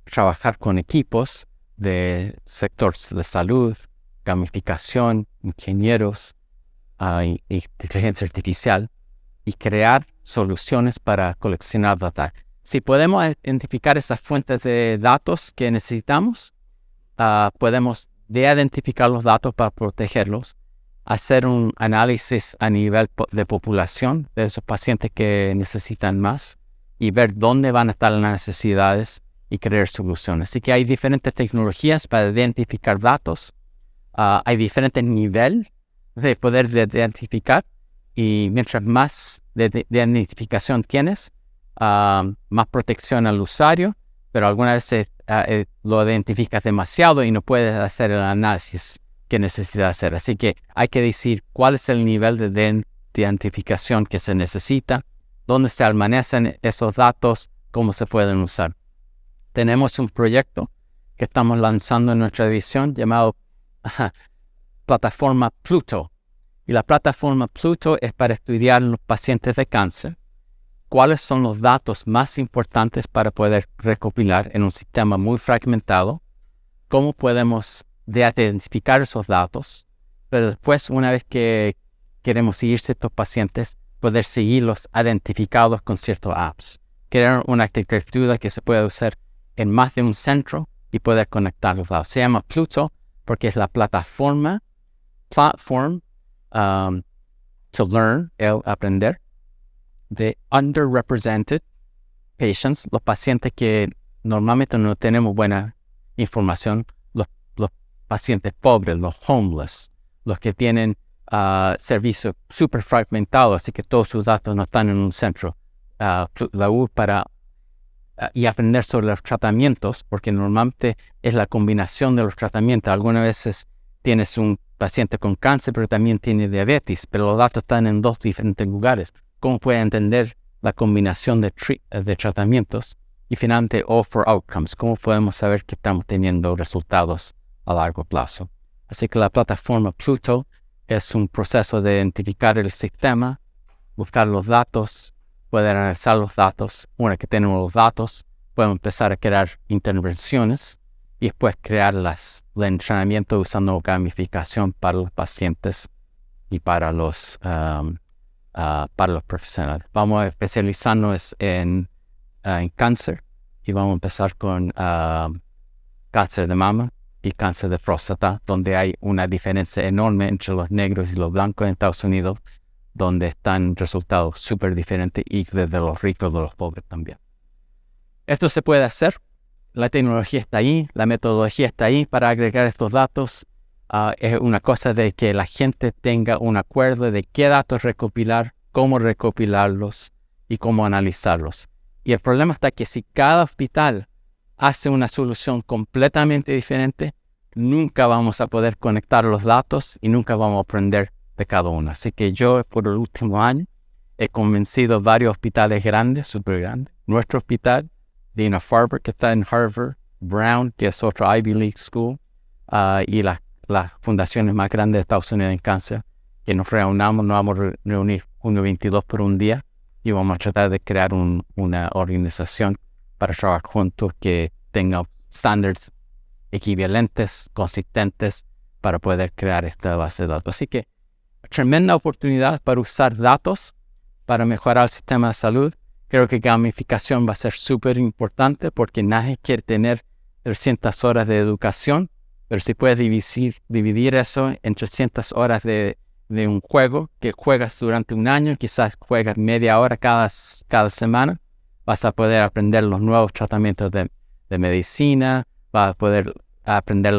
trabajar con equipos de sectores de salud, gamificación, ingenieros, inteligencia artificial y crear soluciones para coleccionar data? Si podemos identificar esas fuentes de datos que necesitamos, podemos de-identificar los datos para protegerlos, hacer un análisis a nivel de población de esos pacientes que necesitan más y ver dónde van a estar las necesidades y crear soluciones. Así que hay diferentes tecnologías para identificar datos, hay diferentes niveles de poder identificar y mientras más de identificación tienes, más protección al usuario, pero algunas veces lo identificas demasiado y no puedes hacer el análisis que necesitas hacer. Así que hay que decir cuál es el nivel de identificación que se necesita, dónde se almacenan esos datos, cómo se pueden usar. Tenemos un proyecto que estamos lanzando en nuestra división llamado Plataforma Pluto. Y la plataforma Pluto es para estudiar los pacientes de cáncer, cuáles son los datos más importantes para poder recopilar en un sistema muy fragmentado, cómo podemos identificar esos datos, pero después, una vez que queremos seguir ciertos pacientes, poder seguirlos identificados con ciertos apps. Crear una arquitectura que se pueda usar en más de un centro y poder conectar los datos. Se llama Pluto porque es la platform, to learn, el aprender, de underrepresented patients, los pacientes que normalmente no tenemos buena información, los pacientes pobres, los homeless, los que tienen servicios súper fragmentados, así que todos sus datos no están en un centro. La U para y aprender sobre los tratamientos, porque normalmente es la combinación de los tratamientos. Algunas veces tienes un paciente con cáncer, pero también tiene diabetes, pero los datos están en dos diferentes lugares. ¿Cómo puede entender la combinación de tratamientos? Y finalmente, all for outcomes. ¿Cómo podemos saber que estamos teniendo resultados a largo plazo? Así que la plataforma Pluto es un proceso de identificar el sistema, buscar los datos, poder analizar los datos. Una vez que tenemos los datos, podemos empezar a crear intervenciones y después crear el entrenamiento usando gamificación para los pacientes y para los profesionales. Vamos a especializarnos en cáncer y vamos a empezar con cáncer de mama y cáncer de próstata, donde hay una diferencia enorme entre los negros y los blancos en Estados Unidos, donde están resultados súper diferentes y desde los ricos de los pobres también. Esto se puede hacer, la tecnología está ahí, la metodología está ahí para agregar estos datos. Es una cosa de que la gente tenga un acuerdo de qué datos recopilar, cómo recopilarlos y cómo analizarlos. Y el problema está que si cada hospital hace una solución completamente diferente, nunca vamos a poder conectar los datos y nunca vamos a aprender de cada uno. Así que yo, por el último año, he convencido varios hospitales grandes, súper grandes. Nuestro hospital, Dana-Farber, que está en Harvard, Brown, que es otro Ivy League School, y las fundaciones más grandes de Estados Unidos en cáncer, que nos reunamos, nos vamos a reunir junio 22 por un día y vamos a tratar de crear una organización para trabajar juntos que tenga estándares equivalentes, consistentes, para poder crear esta base de datos. Así que tremenda oportunidad para usar datos para mejorar el sistema de salud. Creo que gamificación va a ser súper importante porque nadie quiere tener 300 horas de educación, pero si puedes dividir eso en 300 horas de un juego que juegas durante un año, quizás juegas media hora cada semana, vas a poder aprender los nuevos tratamientos de medicina, vas a poder aprender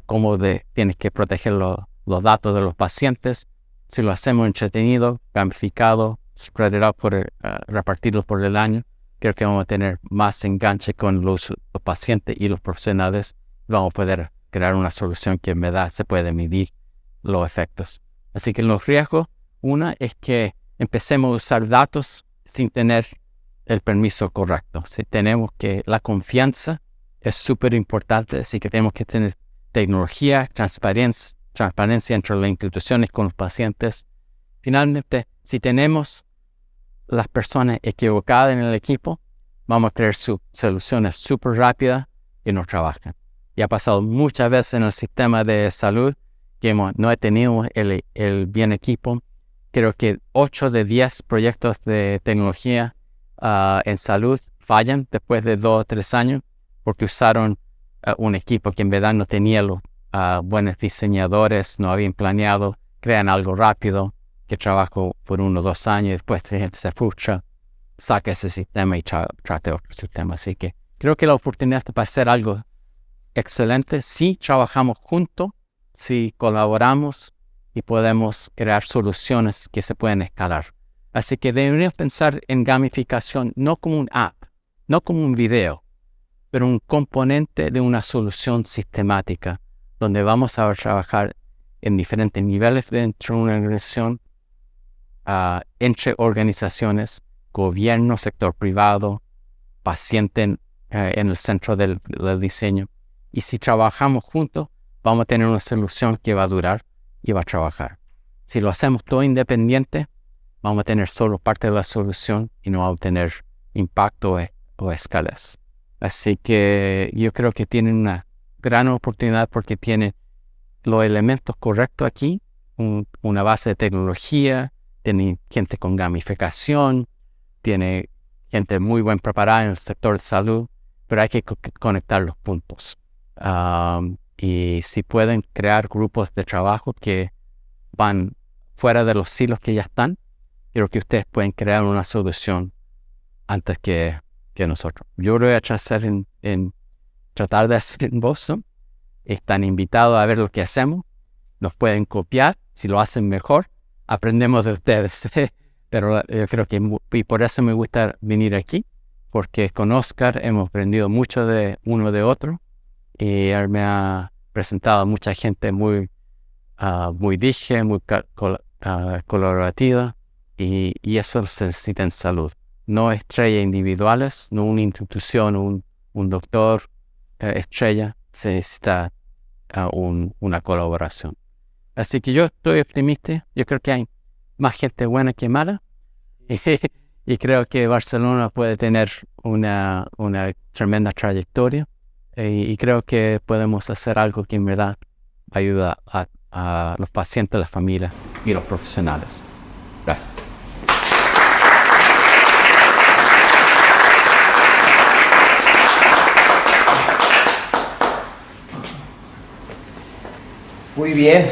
cómo tienes que proteger los datos de los pacientes. Si lo hacemos entretenido, gamificado, spread it out, repartirlos por el año, creo que vamos a tener más enganche con los pacientes y los profesionales. Vamos a poder crear una solución que en verdad se puede medir los efectos. Así que los riesgos, una es que empecemos a usar datos sin tener el permiso correcto. Si tenemos que la confianza es súper importante, así que tenemos que tener tecnología, transparencia entre las instituciones con los pacientes. Finalmente, si tenemos las personas equivocadas en el equipo, vamos a crear soluciones súper rápidas que no trabajan. Y ha pasado muchas veces en el sistema de salud que no he tenido el bien equipo. Creo que 8 de 10 proyectos de tecnología en salud fallan después de 2 o 3 años porque usaron un equipo que en verdad no tenía los buenos diseñadores, no habían planeado, crean algo rápido que trabajó por 1 o 2 años y después la gente se frustra, saca ese sistema y trate otro sistema. Así que creo que la oportunidad para hacer algo excelente si trabajamos juntos, si colaboramos y podemos crear soluciones que se pueden escalar. Así que deberíamos pensar en gamificación no como un app, no como un video, pero un componente de una solución sistemática donde vamos a trabajar en diferentes niveles dentro de una organización, entre organizaciones, gobierno, sector privado, paciente en el centro del diseño. Y si trabajamos juntos, vamos a tener una solución que va a durar y va a trabajar. Si lo hacemos todo independiente, vamos a tener solo parte de la solución y no vamos a tener impacto o escalas. Así que yo creo que tienen una gran oportunidad porque tienen los elementos correctos aquí, una base de tecnología, tiene gente con gamificación, tiene gente muy bien preparada en el sector de salud, pero hay que conectar los puntos. Y si pueden crear grupos de trabajo que van fuera de los silos que ya están, creo que ustedes pueden crear una solución antes que nosotros. Yo lo voy a tratar de hacer en Boston. Están invitados a ver lo que hacemos. Nos pueden copiar. Si lo hacen mejor, aprendemos de ustedes. Pero yo creo que y por eso me gusta venir aquí, porque con Oscar hemos aprendido mucho de uno de otro. Y él me ha presentado a mucha gente muy dije, muy colaborativa. Y eso se necesita en salud. No estrellas individuales, no una institución, un doctor estrella, se necesita una colaboración. Así que yo estoy optimista, yo creo que hay más gente buena que mala y creo que Barcelona puede tener una tremenda trayectoria y creo que podemos hacer algo que en verdad ayuda a los pacientes, las familias y los profesionales. Gracias. Muy bien.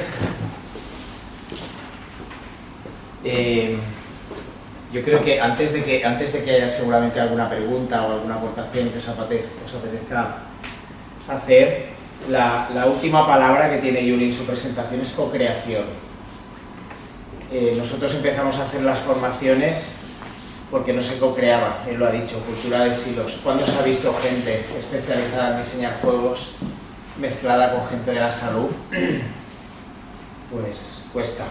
Yo creo que antes de que haya seguramente alguna pregunta o alguna aportación que os apetezca hacer, la última palabra que tiene Yuri en su presentación es co-creación. Nosotros empezamos a hacer las formaciones porque no se co-creaba, él lo ha dicho, cultura de silos. ¿Cuándo se ha visto gente especializada en diseñar juegos mezclada con gente de la salud? Pues cuesta,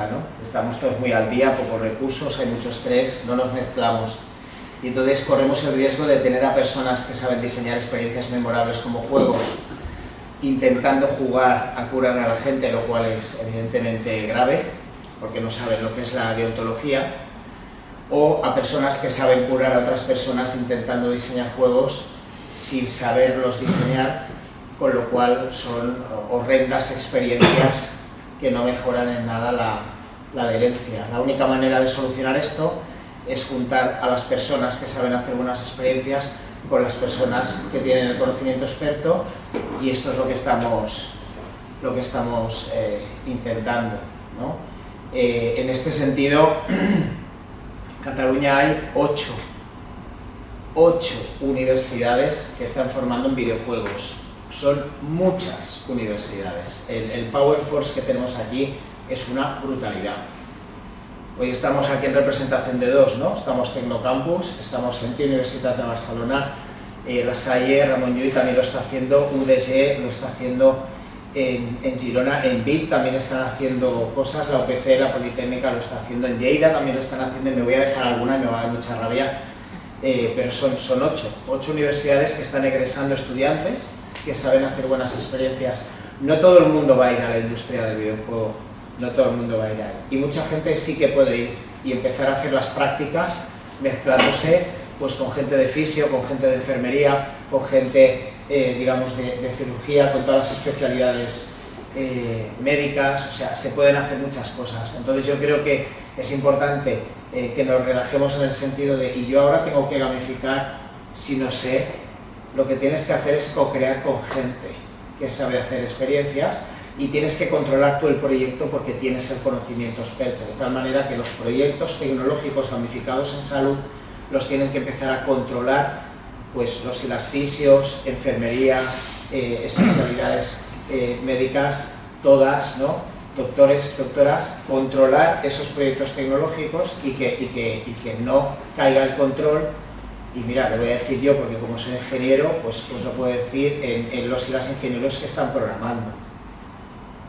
¿no? Estamos todos muy al día, pocos recursos, hay mucho estrés, no nos mezclamos. Y entonces corremos el riesgo de tener a personas que saben diseñar experiencias memorables como juegos, intentando jugar a curar a la gente, lo cual es evidentemente grave, porque no saben lo que es la deontología, o a personas que saben curar a otras personas intentando diseñar juegos sin saberlos diseñar, con lo cual son horrendas experiencias que no mejoran en nada la adherencia. La única manera de solucionar esto es juntar a las personas que saben hacer buenas experiencias con las personas que tienen el conocimiento experto, y esto es lo que estamos intentando, ¿no? En este sentido, en Cataluña hay 8 universidades que están formando en videojuegos. Son muchas universidades. El Power Force que tenemos aquí es una brutalidad. Hoy estamos aquí en representación de 2, ¿no? Estamos Tecnocampus, estamos en Universitat de Barcelona, La Salle, Ramon Llull también lo está haciendo, UDG lo está haciendo en Girona, en Vic también están haciendo cosas, la UPC, la Politécnica lo está haciendo, en Lleida también lo están haciendo, y me voy a dejar alguna y me va a dar mucha rabia, pero son 8 universidades que están egresando estudiantes que saben hacer buenas experiencias. No todo el mundo va a ir a la industria del videojuego, no todo el mundo va a ir ahí, y mucha gente sí que puede ir y empezar a hacer las prácticas mezclándose pues con gente de fisio, con gente de enfermería, con gente digamos de cirugía, con todas las especialidades médicas. O sea, se pueden hacer muchas cosas. Entonces yo creo que es importante que nos relajemos en el sentido de, y yo ahora tengo que gamificar si no sé. Lo que tienes que hacer es co-crear con gente que sabe hacer experiencias, y tienes que controlar tú el proyecto porque tienes el conocimiento experto, de tal manera que los proyectos tecnológicos gamificados en salud los tienen que empezar a controlar pues los y las fisios, enfermería, especialidades médicas, todas, ¿no? Doctores, doctoras, controlar esos proyectos tecnológicos y que no caiga el control. Y mira, lo voy a decir yo porque como soy ingeniero, pues lo puedo decir en los y las ingenieros que están programando,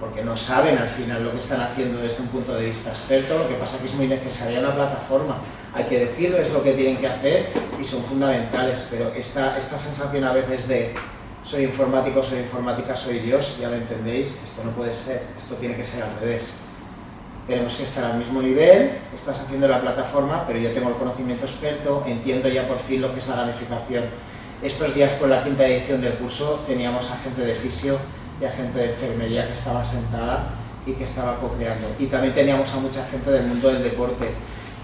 porque no saben al final lo que están haciendo desde un punto de vista experto. Lo que pasa es que es muy necesaria una plataforma, hay que decirles lo que tienen que hacer y son fundamentales, pero esta sensación a veces de soy informático, soy informática, soy Dios, ya lo entendéis, esto no puede ser, esto tiene que ser al revés. Tenemos que estar al mismo nivel, estás haciendo la plataforma, pero yo tengo el conocimiento experto, entiendo ya por fin lo que es la gamificación. Estos días con la 5ª edición del curso teníamos a gente de fisio y a gente de enfermería que estaba sentada y que estaba co-creando. Y también teníamos a mucha gente del mundo del deporte,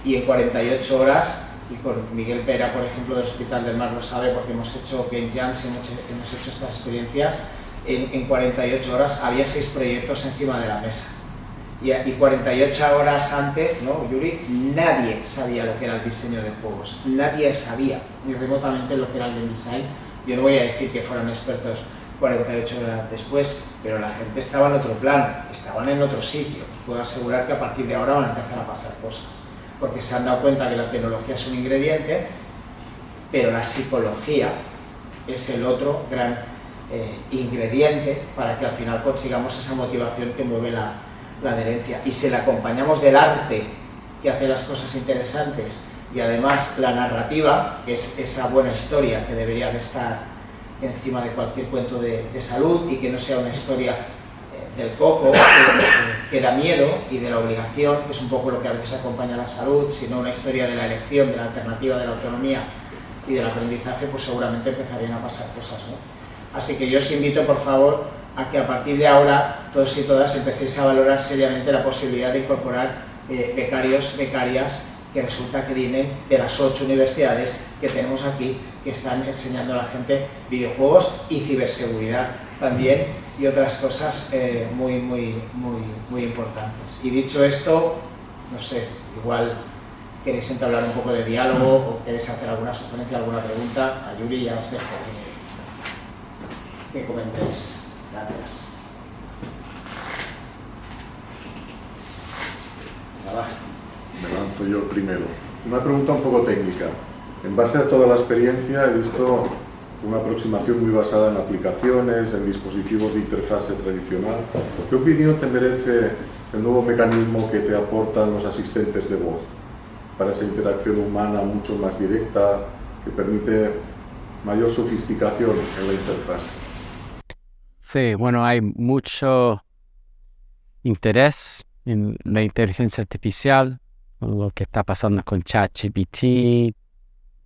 y en 48 horas, y con Miguel Pera, por ejemplo, del Hospital del Mar lo sabe porque hemos hecho Game Jams y hemos hecho estas experiencias, en 48 horas había 6 proyectos encima de la mesa. Y 48 horas antes, ¿no, Yuri? Nadie sabía lo que era el diseño de juegos, nadie sabía ni remotamente lo que era el game design. Yo no voy a decir que fueran expertos 48 horas después, pero la gente estaba en otro plano, estaban en otro sitio. Os puedo asegurar que a partir de ahora van a empezar a pasar cosas, porque se han dado cuenta que la tecnología es un ingrediente, pero la psicología es el otro gran ingrediente para que al final consigamos esa motivación que mueve la adherencia. Y si le acompañamos del arte, que hace las cosas interesantes, y además la narrativa, que es esa buena historia que debería de estar encima de cualquier cuento de salud, y que no sea una historia del coco, que da miedo, y de la obligación, que es un poco lo que a veces acompaña a la salud, sino una historia de la elección, de la alternativa, de la autonomía y del aprendizaje, pues seguramente empezarían a pasar cosas, ¿no? Así que yo os invito, por favor, a que a partir de ahora todos y todas empecéis a valorar seriamente la posibilidad de incorporar becarios, becarias, que resulta que vienen de las 8 universidades que tenemos aquí, que están enseñando a la gente videojuegos y ciberseguridad también, y otras cosas muy importantes. Y dicho esto, no sé, igual queréis entablar un poco de diálogo o queréis hacer alguna sugerencia, alguna pregunta. A Yuri ya os dejo que comentéis. Gracias. Venga, va. Me lanzo yo primero. Una pregunta un poco técnica. En base a toda la experiencia he visto una aproximación muy basada en aplicaciones, en dispositivos de interfase tradicional. ¿Qué opinión te merece el nuevo mecanismo que te aportan los asistentes de voz para esa interacción humana mucho más directa, que permite mayor sofisticación en la interfaz? Sí, bueno, hay mucho interés en la inteligencia artificial, lo que está pasando con ChatGPT,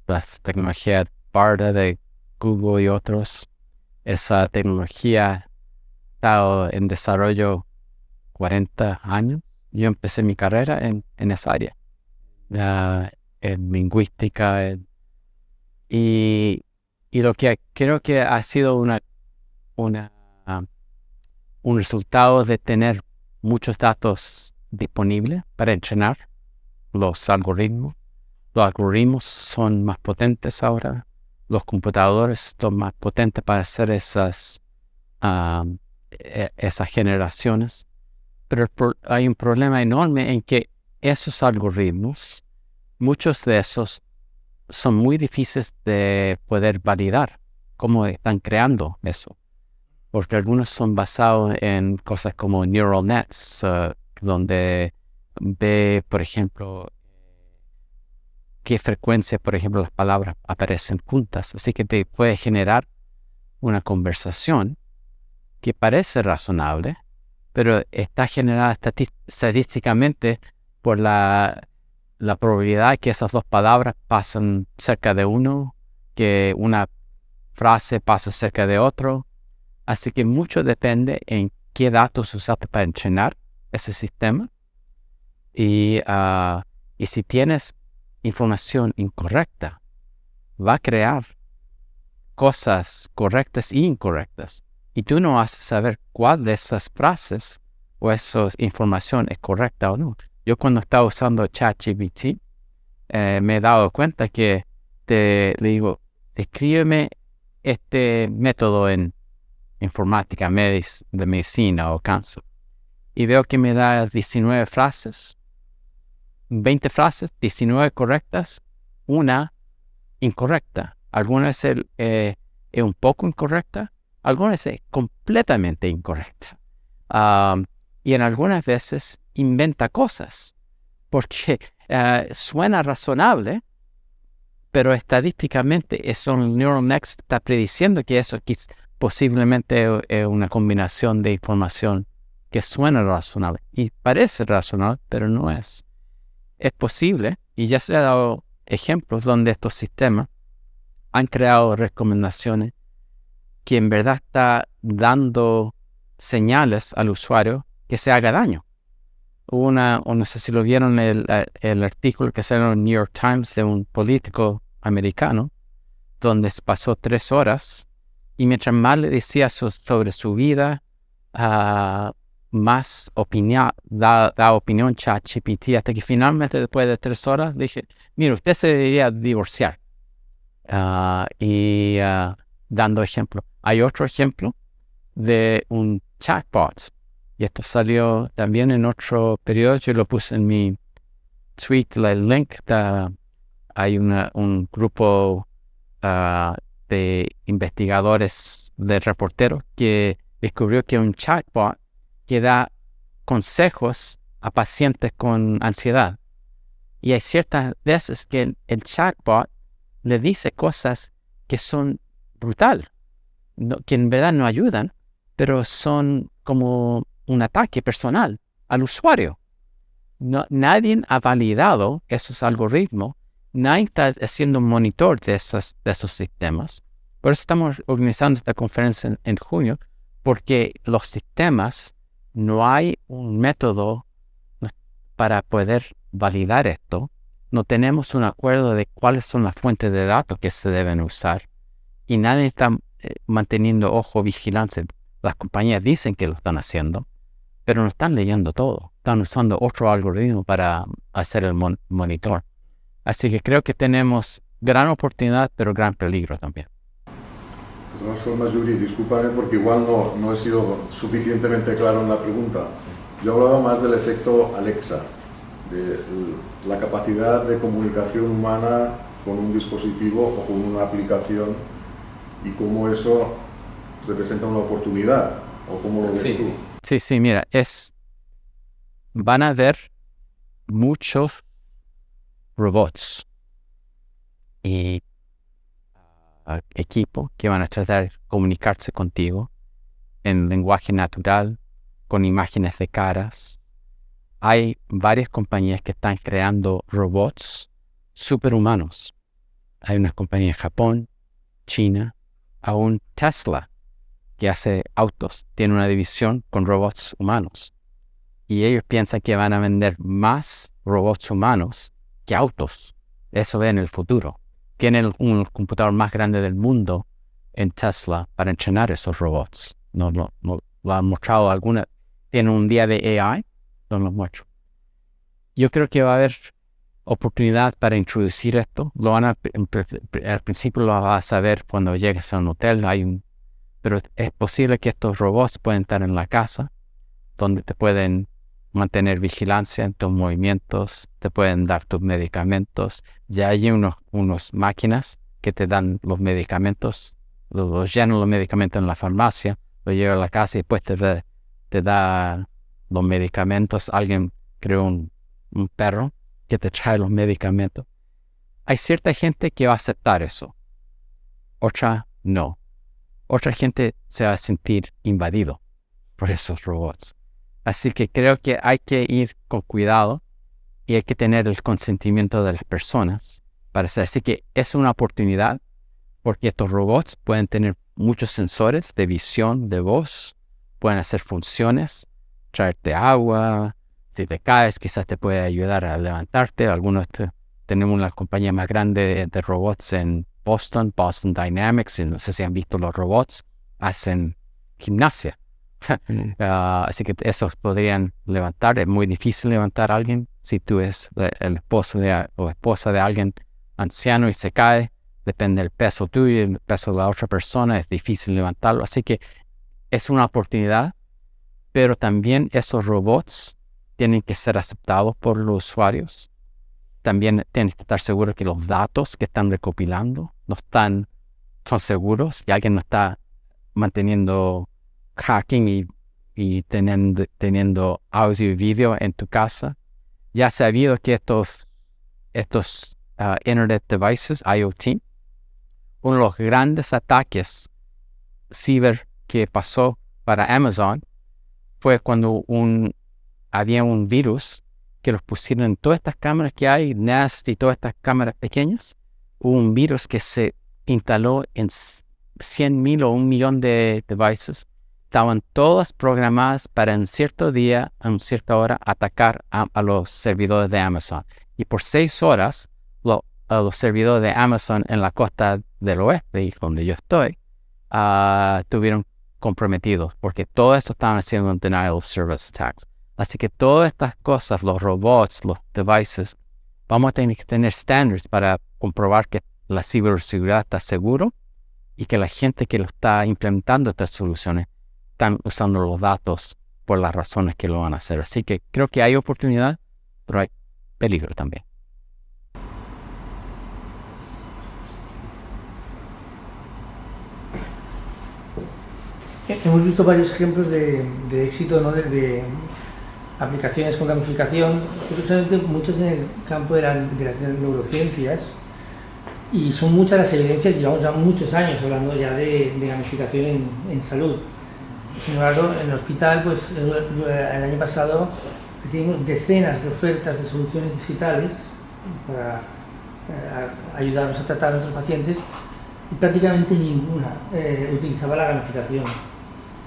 las tecnologías BARDA de Google y otros. Esa tecnología ha estado en desarrollo 40 años, yo empecé mi carrera en esa área, en lingüística, y lo que creo que ha sido una, un resultado de tener muchos datos disponibles para entrenar los algoritmos. Los algoritmos son más potentes ahora. Los computadores son más potentes para hacer esas generaciones. Pero hay un problema enorme en que esos algoritmos, muchos de esos, son muy difíciles de poder validar cómo están creando eso. Porque algunos son basados en cosas como neural nets, donde ve, por ejemplo, qué frecuencia, por ejemplo, las palabras aparecen juntas. Así que te puede generar una conversación que parece razonable, pero está generada estadísticamente por la probabilidad que esas dos palabras pasan cerca de uno, que una frase pasa cerca de otro. Así que mucho depende en qué datos usaste para entrenar ese sistema. Y si tienes información incorrecta, va a crear cosas correctas e incorrectas. Y tú no vas a saber cuál de esas frases o esa información es correcta o no. Yo cuando estaba usando ChatGPT, me he dado cuenta que le digo, descríbeme este método en informática, de medicina o cáncer. Y veo que me da 19 frases, 20 frases, 19 correctas, una incorrecta. Algunas es un poco incorrecta, algunas es completamente incorrecta. Y en algunas veces inventa cosas, porque suena razonable, pero estadísticamente el neural net está prediciendo que eso posiblemente es una combinación de información que suena razonable y parece razonable, pero no es. Es posible, y ya se ha dado ejemplos donde estos sistemas han creado recomendaciones que en verdad está dando señales al usuario que se haga daño. Hubo no sé si lo vieron, el artículo que salió en el New York Times de un político americano, donde pasó 3 horas y mientras más le decía sobre su vida, más da opinión ChatGPT, hasta que finalmente después de 3 horas dije, mira, usted se debería divorciar. Dando ejemplo. Hay otro ejemplo de un chatbot, y esto salió también en otro periodo, yo lo puse en mi tweet, el link. Hay un grupo de investigadores, de reporteros, que descubrió que un chatbot que da consejos a pacientes con ansiedad. Y hay ciertas veces que el chatbot le dice cosas que son brutal, que en verdad no ayudan, pero son como un ataque personal al usuario. Nadie ha validado esos algoritmos, nadie está haciendo un monitor de esos sistemas. Por eso estamos organizando esta conferencia en junio, porque los sistemas, no hay un método para poder validar esto. No tenemos un acuerdo de cuáles son las fuentes de datos que se deben usar, y nadie está manteniendo ojo vigilancia. Las compañías dicen que lo están haciendo, pero no están leyendo todo. Están usando otro algoritmo para hacer el monitor. Así que creo que tenemos gran oportunidad, pero gran peligro también. De todas formas, Yuri, discúlpame porque igual no he sido suficientemente claro en la pregunta. Yo hablaba más del efecto Alexa, de la capacidad de comunicación humana con un dispositivo o con una aplicación, y cómo eso representa una oportunidad, o cómo lo ves tú. Sí, mira, van a haber muchos robots y equipos que van a tratar de comunicarse contigo en lenguaje natural, con imágenes de caras. Hay varias compañías que están creando robots superhumanos. Hay unas compañías en Japón, China, aún Tesla, que hace autos, tiene una división con robots humanos. y ellos piensan que van a vender más robots humanos que autos. Eso ve en el futuro. Tienen un computador más grande del mundo en Tesla para entrenar esos robots. No lo han mostrado alguna. Tienen un día de AI, no lo muestro. Yo creo que va a haber oportunidad para introducir esto. Al principio lo vas a ver cuando llegues a un hotel. Pero es posible que estos robots pueden estar en la casa, donde te pueden mantener vigilancia en tus movimientos, te pueden dar tus medicamentos. Ya hay unos máquinas que te dan los medicamentos, los llenan los medicamentos en la farmacia, lo llevan a la casa y después te da los medicamentos. Alguien creó un perro que te trae los medicamentos. Hay cierta gente que va a aceptar eso, otra no. Otra gente se va a sentir invadido por esos robots. Así que creo que hay que ir con cuidado y hay que tener el consentimiento de las personas para hacer. Así que es una oportunidad porque estos robots pueden tener muchos sensores de visión, de voz, pueden hacer funciones, traerte agua, si te caes quizás te puede ayudar a levantarte. Tenemos una compañía más grande de robots en Boston Dynamics, y no sé si han visto los robots, hacen gimnasia. Así que esos podrían levantar. Es muy difícil levantar a alguien si tú eres el esposo o esposa de alguien anciano y se cae. Depende del peso tuyo y el peso de la otra persona. Es difícil levantarlo. Así que es una oportunidad, pero también esos robots tienen que ser aceptados por los usuarios. También tienes que estar seguro que los datos que están recopilando son seguros y alguien no está manteniendo hacking y teniendo audio y video en tu casa. Ya se ha sabido que estos Internet Devices, IoT, uno de los grandes ataques ciber que pasó para Amazon fue cuando había un virus que los pusieron en todas estas cámaras que hay, Nest y todas estas cámaras pequeñas. Hubo un virus que se instaló en 100,000 o 1,000,000 de devices. Estaban todas programadas para en cierto día, en cierta hora, atacar a los servidores de Amazon. Y por 6 horas, a los servidores de Amazon en la costa del oeste, donde yo estoy, estuvieron comprometidos, porque todo esto estaban haciendo un denial of service attacks. Así que todas estas cosas, los robots, los devices, vamos a tener que tener estándares para comprobar que la ciberseguridad está seguro y que la gente que lo está implementando estas soluciones están usando los datos por las razones que lo van a hacer. Así que creo que hay oportunidad, pero hay peligro también. Hemos visto varios ejemplos de éxito, ¿no? de aplicaciones con gamificación, precisamente muchas en el campo de las neurociencias, y son muchas las evidencias. Llevamos ya muchos años hablando ya de gamificación en salud. Sin embargo, en el hospital, pues el año pasado recibimos decenas de ofertas de soluciones digitales para ayudarnos a tratar a nuestros pacientes, y prácticamente ninguna utilizaba la gamificación.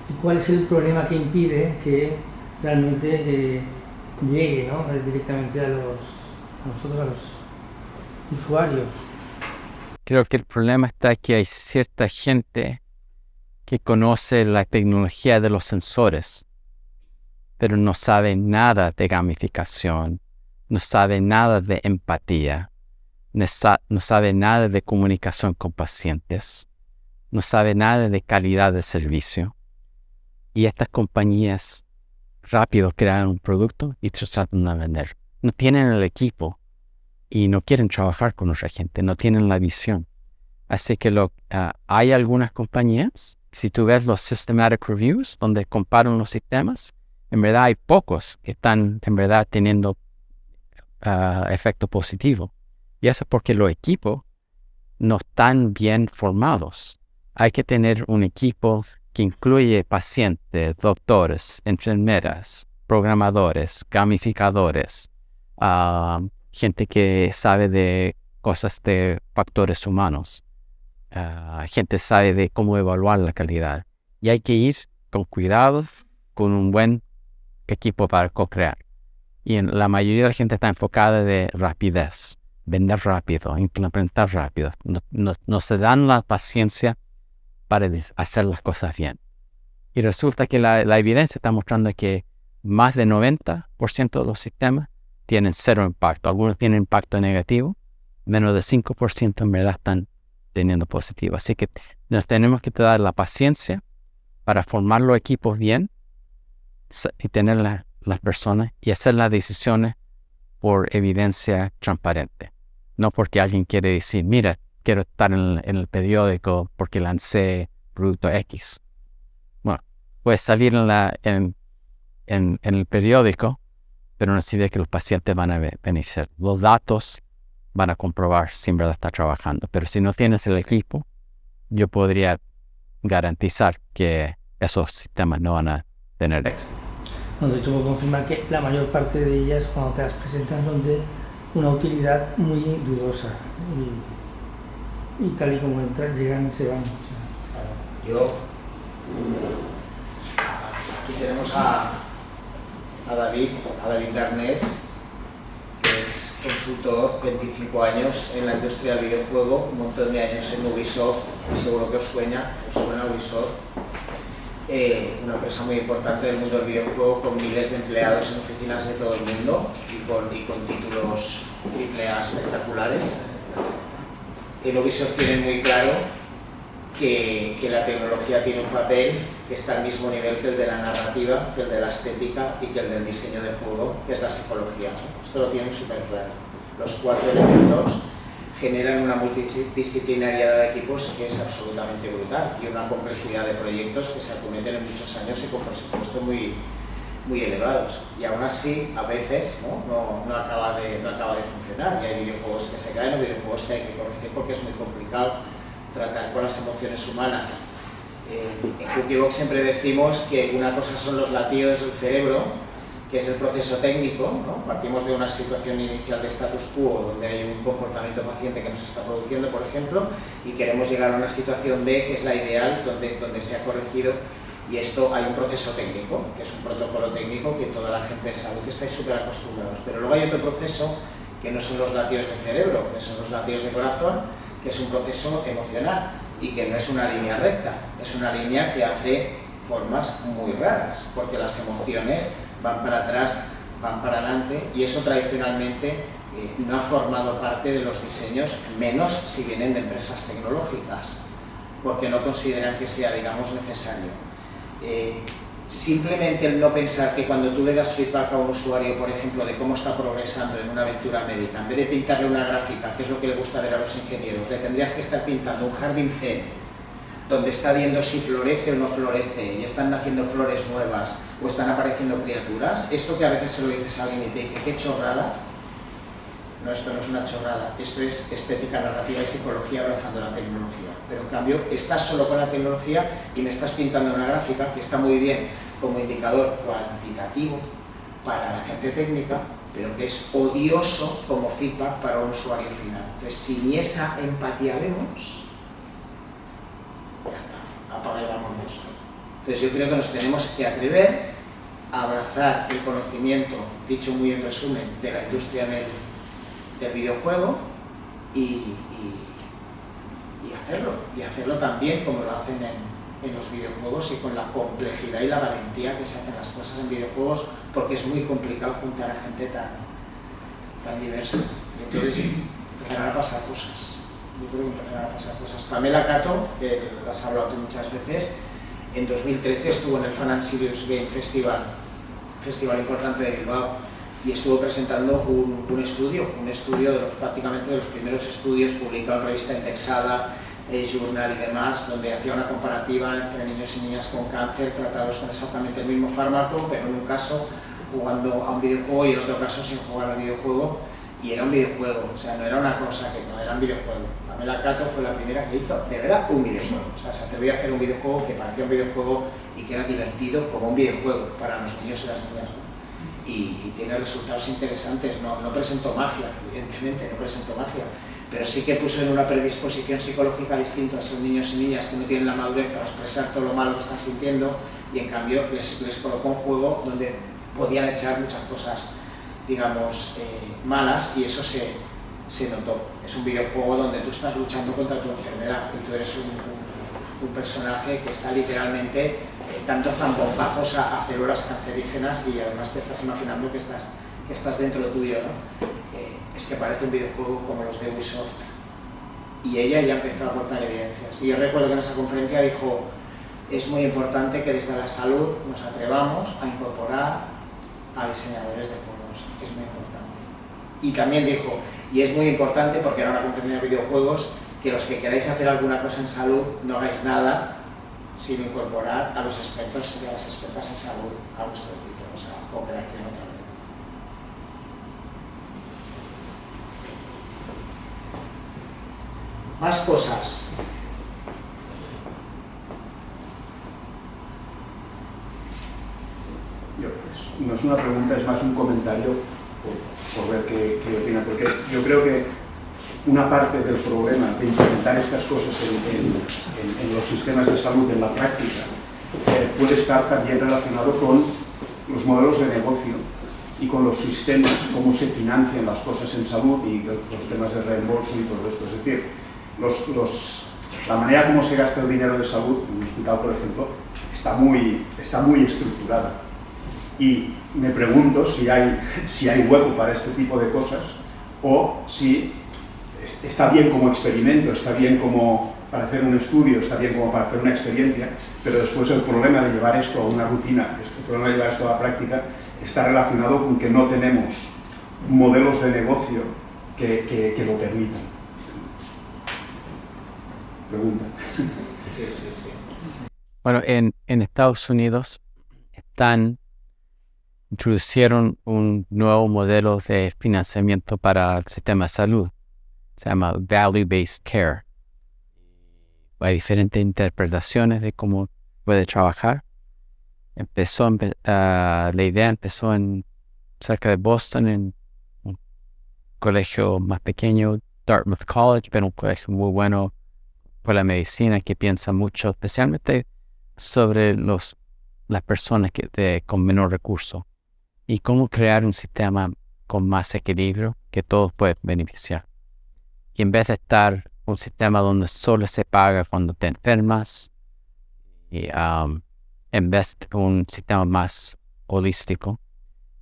¿Y cuál es el problema que impide que realmente llegue, ¿no? directamente a nosotros, a los usuarios? Creo que el problema está que hay cierta gente que conoce la tecnología de los sensores, pero no sabe nada de gamificación, no sabe nada de empatía, no sabe nada de comunicación con pacientes, no sabe nada de calidad de servicio. Y estas compañías rápido crean un producto y tratan de vender. No tienen el equipo y no quieren trabajar con otra gente, no tienen la visión. Así que hay algunas compañías, si tú ves los systematic reviews, donde comparan los sistemas, en verdad hay pocos que están en verdad teniendo efecto positivo. Y eso es porque los equipos no están bien formados. Hay que tener un equipo que incluye pacientes, doctores, enfermeras, programadores, gamificadores, gente que sabe de cosas de factores humanos, gente sabe de cómo evaluar la calidad. Y hay que ir con cuidado, con un buen equipo para co-crear. Y la mayoría de la gente está enfocada de rapidez, vender rápido, implementar rápido. No se dan la paciencia para hacer las cosas bien. Y resulta que la evidencia está mostrando que más del 90% de los sistemas tienen cero impacto. Algunos tienen impacto negativo, menos del 5% en verdad están teniendo positivo. Así que nos tenemos que dar la paciencia para formar los equipos bien y tener las personas y hacer las decisiones por evidencia transparente. No porque alguien quiere decir, mira, quiero estar en el periódico porque lancé producto X. Bueno, puede salir en el periódico, pero no significa que los pacientes van a beneficiar. Los datos van a comprobar si en verdad está trabajando. Pero si no tienes el equipo, yo podría garantizar que esos sistemas no van a tener éxito. No, de hecho, puedo confirmar que la mayor parte de ellas, cuando te las presentan, son de una utilidad muy dudosa. Y tal y como entran, llegan y se van. Aquí tenemos a David Darnés, que es consultor, 25 años en la industria del videojuego, un montón de años en Ubisoft, seguro que os suena Ubisoft, una empresa muy importante del mundo del videojuego, con miles de empleados en oficinas de todo el mundo y con títulos AAA espectaculares. En Ubisoft tienen muy claro que la tecnología tiene un papel que está al mismo nivel que el de la narrativa, que el de la estética y que el del diseño de juego, que es la psicología. Esto lo tienen súper claro. Los 4 elementos generan una multidisciplinariedad de equipos que es absolutamente brutal y una complejidad de proyectos que se acometen en muchos años y con presupuestos muy elevados. Y aún así, a veces no acaba de funcionar y hay videojuegos que se caen o videojuegos que hay que corregir porque es muy complicado tratar con las emociones humanas. En Cookiebox siempre decimos que una cosa son los latidos del cerebro, que es el proceso técnico, ¿no? Partimos de una situación inicial de status quo, donde hay un comportamiento paciente que nos está produciendo, por ejemplo, y queremos llegar a una situación B, que es la ideal, donde se ha corregido, y esto hay un proceso técnico, que es un protocolo técnico que toda la gente de salud estáis súper acostumbrados. Pero luego hay otro proceso que no son los latidos del cerebro, que son los latidos de corazón, que es un proceso emocional y que no es una línea recta, es una línea que hace formas muy raras, porque las emociones van para atrás, van para adelante, y eso tradicionalmente no ha formado parte de los diseños, menos si vienen de empresas tecnológicas, porque no consideran que sea, digamos, necesario. Simplemente el no pensar que cuando tú le das feedback a un usuario, por ejemplo, de cómo está progresando en una aventura médica, en vez de pintarle una gráfica, que es lo que le gusta ver a los ingenieros, le tendrías que estar pintando un jardín zen, donde está viendo si florece o no florece, y están naciendo flores nuevas, o están apareciendo criaturas. Esto que a veces se lo dices a alguien y te dice, ¡qué chorrada! No, esto no es una chorrada, esto es estética, narrativa y psicología abrazando la tecnología. Pero en cambio, estás solo con la tecnología y me estás pintando una gráfica que está muy bien como indicador cuantitativo para la gente técnica, pero que es odioso como feedback para un usuario final. Entonces, si ni esa empatía vemos, ya está, apaga y vámonos. Entonces yo creo que nos tenemos que atrever a abrazar el conocimiento, dicho muy en resumen, de la industria del videojuego y hacerlo también como lo hacen en los videojuegos y con la complejidad y la valentía que se hacen las cosas en videojuegos, porque es muy complicado juntar a gente tan diversa. Y entonces empezarán a pasar cosas. Yo creo que empezarán a pasar cosas. Pamela Cato, que las has hablado tú muchas veces, en 2013 estuvo en el Fun and Serious Game Festival importante de Bilbao, y estuvo presentando un estudio prácticamente de los primeros estudios publicados en revista indexada, Journal y demás, donde hacía una comparativa entre niños y niñas con cáncer tratados con exactamente el mismo fármaco, pero en un caso jugando a un videojuego y en otro caso sin jugar al videojuego, y era un videojuego, o sea, no era una cosa que no era un videojuego. Pamela Cato fue la primera que hizo de verdad un videojuego, o sea, se atrevió a hacer un videojuego que parecía un videojuego y que era divertido como un videojuego para los niños y las niñas, ¿no? Y tiene resultados interesantes. No presentó magia, evidentemente, no presentó magia, pero sí que puso en una predisposición psicológica distinta a esos niños y niñas que no tienen la madurez para expresar todo lo malo que están sintiendo, y en cambio les colocó un juego donde podían echar muchas cosas, digamos, malas, y eso se notó. Es un videojuego donde tú estás luchando contra tu enfermedad y tú eres un personaje que está literalmente dando zambombazos a células cancerígenas, y además te estás imaginando que estás dentro tuyo, ¿no? Es que parece un videojuego como los de Ubisoft, y ella ya empezó a aportar evidencias. Y yo recuerdo que en esa conferencia dijo: es muy importante que desde la salud nos atrevamos a incorporar a diseñadores de juegos, es muy importante. Y también dijo, y es muy importante, porque era una conferencia de videojuegos, que los que queráis hacer alguna cosa en salud no hagáis nada sin incorporar a los expertos y a las expertas en salud a vuestro equipo, o sea, cooperación otra vez. Más cosas. No es una pregunta, es más un comentario por ver qué opina, porque yo creo que una parte del problema de implementar estas cosas en los sistemas de salud en la práctica puede estar también relacionado con los modelos de negocio y con los sistemas, cómo se financian las cosas en salud y los temas de reembolso y todo esto. Es decir, la manera como se gasta el dinero de salud en un hospital, por ejemplo, está muy estructurada. Y me pregunto si hay hueco para este tipo de cosas, o si está bien como experimento, está bien como para hacer un estudio, está bien como para hacer una experiencia, pero después el problema de llevar esto a una rutina, el problema de llevar esto a la práctica, está relacionado con que no tenemos modelos de negocio que lo permitan. Pregunta. Sí. Bueno, en Estados Unidos introducieron un nuevo modelo de financiamiento para el sistema de salud. Se llama Value-Based Care. Hay diferentes interpretaciones de cómo puede trabajar. La idea empezó cerca de Boston, en un colegio más pequeño, Dartmouth College, pero un colegio muy bueno por la medicina, que piensa mucho, especialmente sobre las personas con menor recurso, y cómo crear un sistema con más equilibrio que todos pueden beneficiar. Y en vez de estar un sistema donde solo se paga cuando te enfermas, y, en vez de un sistema más holístico.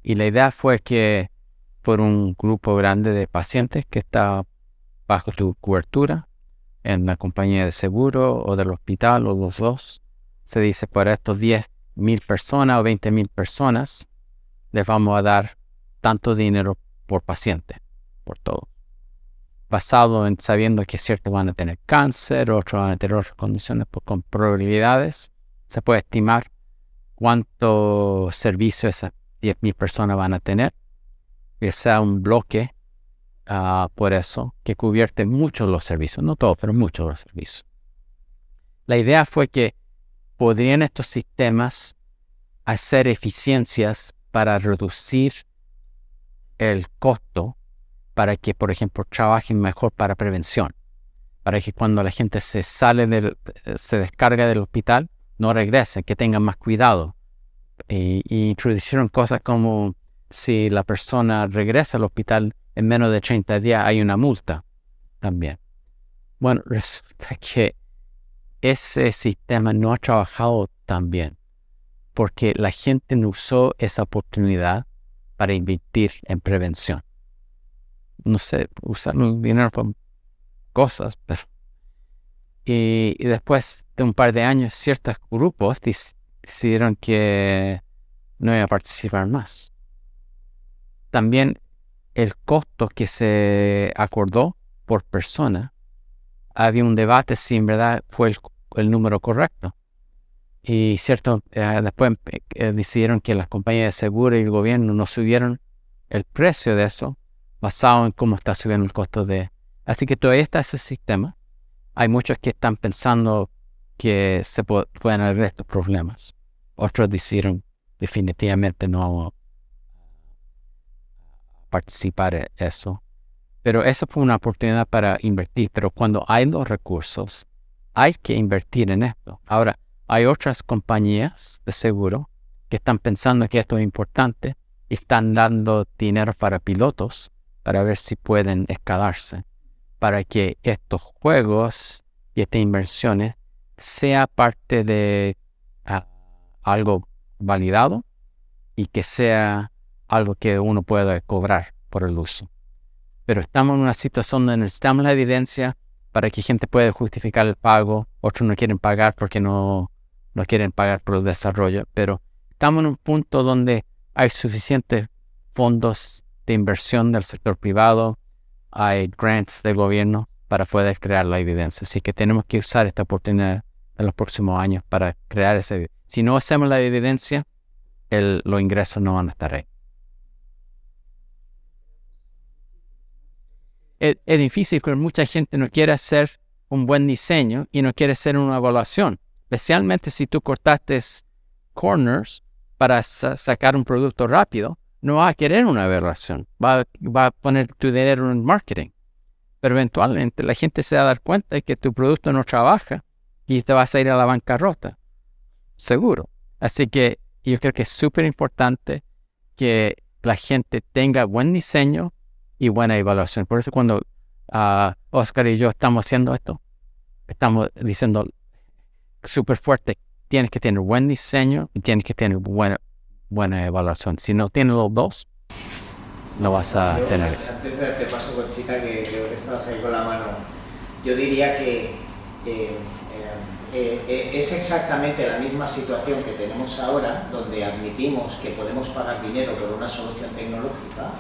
Y la idea fue que por un grupo grande de pacientes que está bajo tu cobertura en la compañía de seguro o del hospital o los dos, se dice: por estos 10,000 personas o 20,000 personas les vamos a dar tanto dinero por paciente, por todo, basado en sabiendo que ciertos van a tener cáncer, otros van a tener otras condiciones, pues con probabilidades se puede estimar cuánto servicio esas 10,000 personas van a tener, que sea un bloque, por eso, que cubierte muchos los servicios, no todos, pero muchos los servicios. La idea fue que podrían estos sistemas hacer eficiencias para reducir el costo, para que, por ejemplo, trabajen mejor para prevención, para que cuando la gente se descarga del hospital, no regrese, que tengan más cuidado. Y introdujeron cosas como: si la persona regresa al hospital en menos de 30 días, hay una multa también. Bueno, resulta que ese sistema no ha trabajado tan bien, porque la gente no usó esa oportunidad para invertir en prevención. No sé, usar el dinero para cosas, pero... Y después de un par de años, ciertos grupos decidieron que no iban a participar más. También el costo que se acordó por persona, había un debate si en verdad fue el número correcto. Y después decidieron que las compañías de seguro y el gobierno no subieron el precio de eso, basado en cómo está subiendo el costo de... Así que todavía está ese sistema. Hay muchos que están pensando que se pueden arreglar estos problemas. Otros decidieron definitivamente no participar en eso. Pero eso fue una oportunidad para invertir. Pero cuando hay los recursos, hay que invertir en esto. Ahora, hay otras compañías de seguro que están pensando que esto es importante y están dando dinero para pilotos para ver si pueden escalarse, para que estos juegos y estas inversiones sea parte de algo validado y que sea algo que uno pueda cobrar por el uso. Pero estamos en una situación donde necesitamos la evidencia para que gente pueda justificar el pago. Otros no quieren pagar porque no quieren pagar por el desarrollo. Pero estamos en un punto donde hay suficientes fondos de inversión del sector privado, hay grants del gobierno para poder crear la evidencia. Así que tenemos que usar esta oportunidad en los próximos años para crear esa evidencia. Si no hacemos la evidencia, los ingresos no van a estar ahí. Es difícil porque mucha gente no quiere hacer un buen diseño y no quiere hacer una evaluación. Especialmente si tú cortaste corners para sacar un producto rápido, no va a querer una evaluación. Va a poner tu dinero en marketing. Pero eventualmente la gente se va a dar cuenta de que tu producto no trabaja y te vas a ir a la bancarrota. Seguro. Así que yo creo que es súper importante que la gente tenga buen diseño y buena evaluación. Por eso cuando Oscar y yo estamos haciendo esto, estamos diciendo súper fuerte, tienes que tener buen diseño y tienes que tener buena evaluación. Si no tienes los dos, no vas a tener eso. Antes de darte paso, Conchita, que creo que estabas ahí con la mano, yo diría que es exactamente la misma situación que tenemos ahora, donde admitimos que podemos pagar dinero por una solución tecnológica,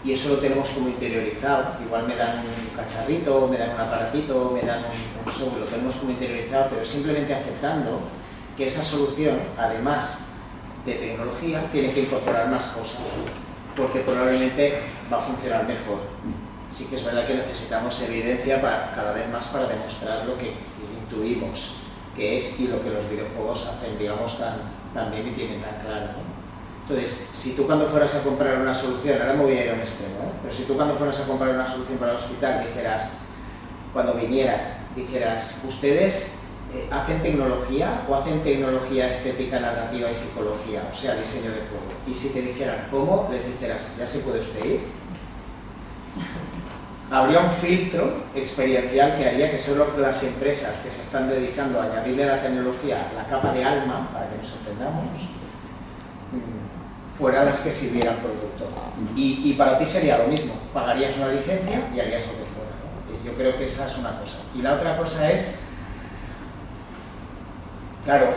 y eso lo tenemos como interiorizado. Igual me dan un cacharrito, me dan un aparatito, me dan un software, lo tenemos como interiorizado, pero simplemente aceptando que esa solución, además de tecnología, tiene que incorporar más cosas, porque probablemente va a funcionar mejor. Sí que es verdad que necesitamos evidencia cada vez más para demostrar lo que intuimos que es y lo que los videojuegos hacen, digamos, tan bien y tienen tan claro, ¿no? Entonces, si tú cuando fueras a comprar una solución, ahora me voy a ir a un extremo, pero si tú cuando fueras a comprar una solución para el hospital dijeras, cuando viniera, dijeras, ¿ustedes hacen tecnología o hacen tecnología estética, narrativa y psicología? O sea, diseño de juego. Y si te dijeran cómo, les dijeras, ¿ya se puede usted ir? Habría un filtro experiencial que haría que solo las empresas que se están dedicando a añadirle a la tecnología la capa de alma, para que nos entendamos, fueran las que sirvieran producto. Y para ti sería lo mismo, pagarías una licencia y harías lo que fuera, ¿no? Yo creo que esa es una cosa. Y la otra cosa es, claro,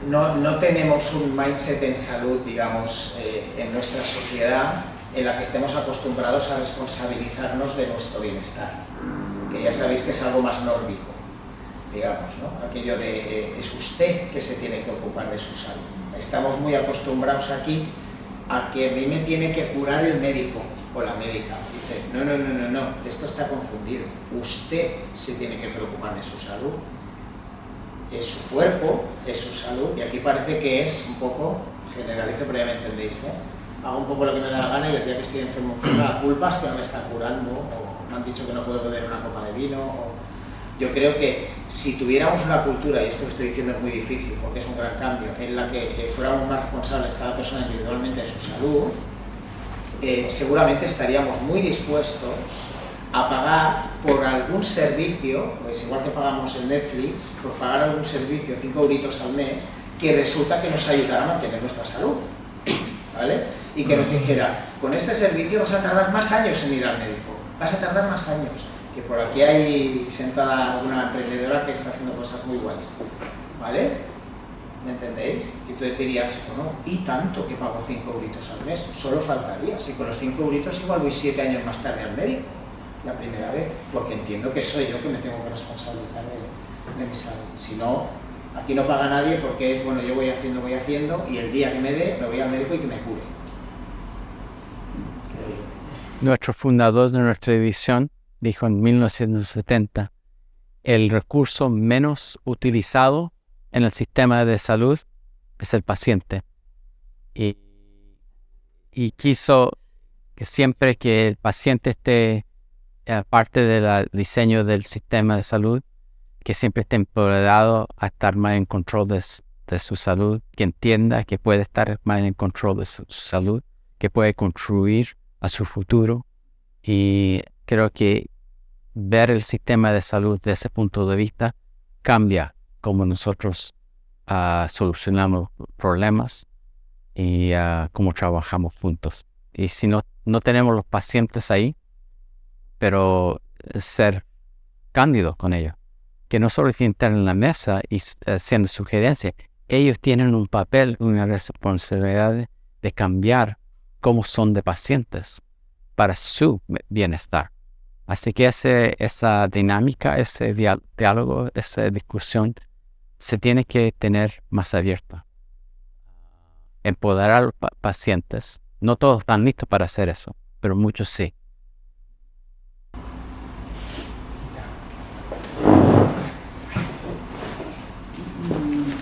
no tenemos un mindset en salud, digamos, en nuestra sociedad en la que estemos acostumbrados a responsabilizarnos de nuestro bienestar, que ya sabéis que es algo más nórdico, digamos, ¿no? Aquello de es usted que se tiene que ocupar de su salud. Estamos muy acostumbrados aquí a que a mí me tiene que curar el médico o la médica. Dice, no, esto está confundido. Usted se tiene que preocupar de su salud. Es su cuerpo, es su salud, y aquí parece que es un poco, generalizo, pero ya me entendéis, ¿eh? Hago un poco lo que me da la gana y el día que estoy enfermo, la culpa es que no me está curando, o me han dicho que no puedo beber una copa de vino, o... Yo creo que si tuviéramos una cultura, y esto que estoy diciendo es muy difícil porque es un gran cambio, en la que fuéramos más responsables cada persona individualmente de su salud, seguramente estaríamos muy dispuestos a pagar por algún servicio, pues igual que pagamos en Netflix, por pagar algún servicio, 5 euritos al mes, que resulta que nos ayudará a mantener nuestra salud, ¿vale? Y que nos dijera, con este servicio vas a tardar más años en ir al médico, vas a tardar más años. Que por aquí hay sentada alguna emprendedora que está haciendo cosas muy guays, ¿vale? ¿Me entendéis? Y entonces dirías, bueno, ¿y tanto que pago 5 euritos al mes? Solo faltaría, si con los 5 euritos igual voy 7 años más tarde al médico, la primera vez, porque entiendo que soy yo que me tengo que responsabilizar de mi salud. Si no, aquí no paga nadie porque es, bueno, yo voy haciendo, y el día que me dé, me voy al médico y que me cure. Creo yo. Nuestro fundador de nuestra división dijo en 1970, el recurso menos utilizado en el sistema de salud es el paciente. Y quiso que siempre que el paciente esté parte del diseño del sistema de salud, que siempre esté empoderado a estar más en control de de su salud, que entienda que puede estar más en control de su salud, que puede contribuir a su futuro. Y creo que ver el sistema de salud desde ese punto de vista cambia cómo nosotros solucionamos problemas y cómo trabajamos juntos. Y si no tenemos los pacientes ahí, pero ser cándidos con ellos, que no solo sientan en la mesa y haciendo sugerencias, ellos tienen un papel, una responsabilidad de cambiar cómo son de pacientes para su bienestar. Así que esa dinámica, ese diálogo, esa discusión se tiene que tener más abierta. Empoderar a los pacientes. No todos están listos para hacer eso, pero muchos sí.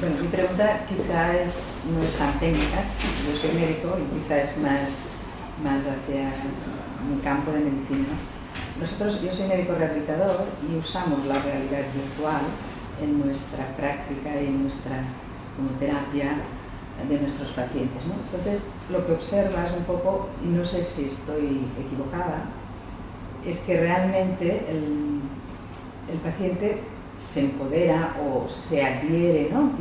Bueno, mi pregunta quizás no es tan técnica. Yo soy médico y quizás es más hacia mi campo de medicina. Yo soy médico rehabilitador y usamos la realidad virtual en nuestra práctica y en nuestra como terapia de nuestros pacientes, ¿no? Entonces, lo que observas un poco, y no sé si estoy equivocada, es que realmente el paciente se empodera o se adhiere, ¿no?,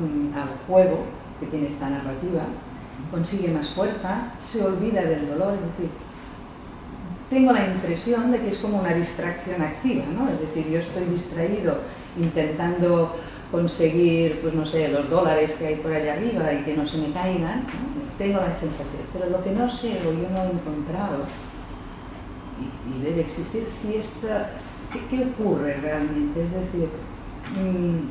al juego que tiene esta narrativa, consigue más fuerza, se olvida del dolor. Es decir, tengo la impresión de que es como una distracción activa, ¿no? Es decir, yo estoy distraído intentando conseguir, pues no sé, los dólares que hay por allá arriba y que no se me caigan, ¿no? Tengo la sensación, pero lo que no sé o yo no he encontrado, y debe existir, ¿qué ocurre realmente? Es decir,